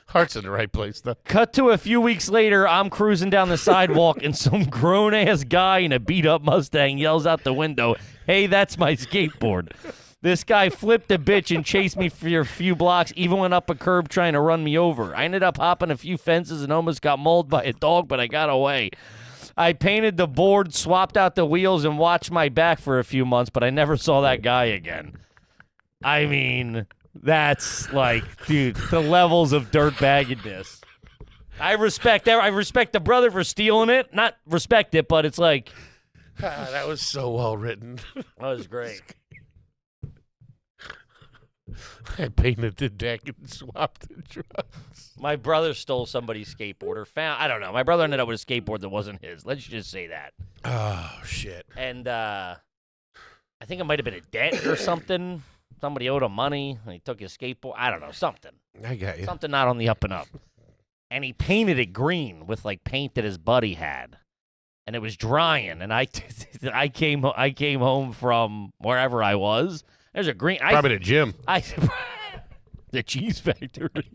[SPEAKER 1] Heart's in the right place, though.
[SPEAKER 2] Cut to a few weeks later, I'm cruising down the sidewalk and some grown-ass guy in a beat-up Mustang yells out the window, "Hey, that's my skateboard." This guy flipped a bitch and chased me for a few blocks, even went up a curb trying to run me over. I ended up hopping a few fences and almost got mauled by a dog, but I got away. I painted the board, swapped out the wheels, and watched my back for a few months, but I never saw that guy again. I mean, that's like, dude, the levels of dirtbaggedness. I respect the brother for stealing it. Not respect it, but it's like.
[SPEAKER 1] That was so well written.
[SPEAKER 2] That was great.
[SPEAKER 1] I painted the deck and swapped the trucks.
[SPEAKER 2] My brother stole somebody's skateboard or found, I don't know. My brother ended up with a skateboard that wasn't his. Let's just say that.
[SPEAKER 1] Oh, shit.
[SPEAKER 2] And I think it might have been a debt or something. Somebody owed him money, and he took his skateboard. I don't know, something.
[SPEAKER 1] I got you.
[SPEAKER 2] Something not on the up and up. And he painted it green with, like, paint that his buddy had. And it was drying, and I came home from wherever I was. There's a green.
[SPEAKER 1] Probably the gym.
[SPEAKER 2] The cheese factory.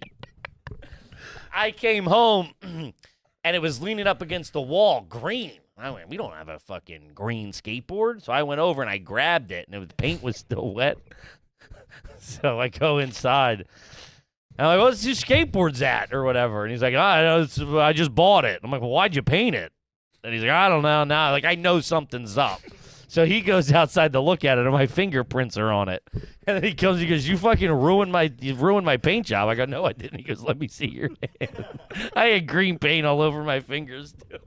[SPEAKER 2] I came home, and it was leaning up against the wall, green. I went, we don't have a fucking green skateboard. So I went over, and I grabbed it, and the paint was still wet. So I go inside. And I'm like, what's your skateboards at, or whatever? And he's like, I just bought it. I'm like, well, why'd you paint it? And he's like, I don't know. Now, like, I know something's up. So he goes outside to look at it, and my fingerprints are on it. And then he comes, he goes, you ruined my paint job. I go, no, I didn't. He goes, let me see your hand. I had green paint all over my fingers, too.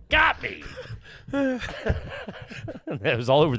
[SPEAKER 2] Got me. It was all over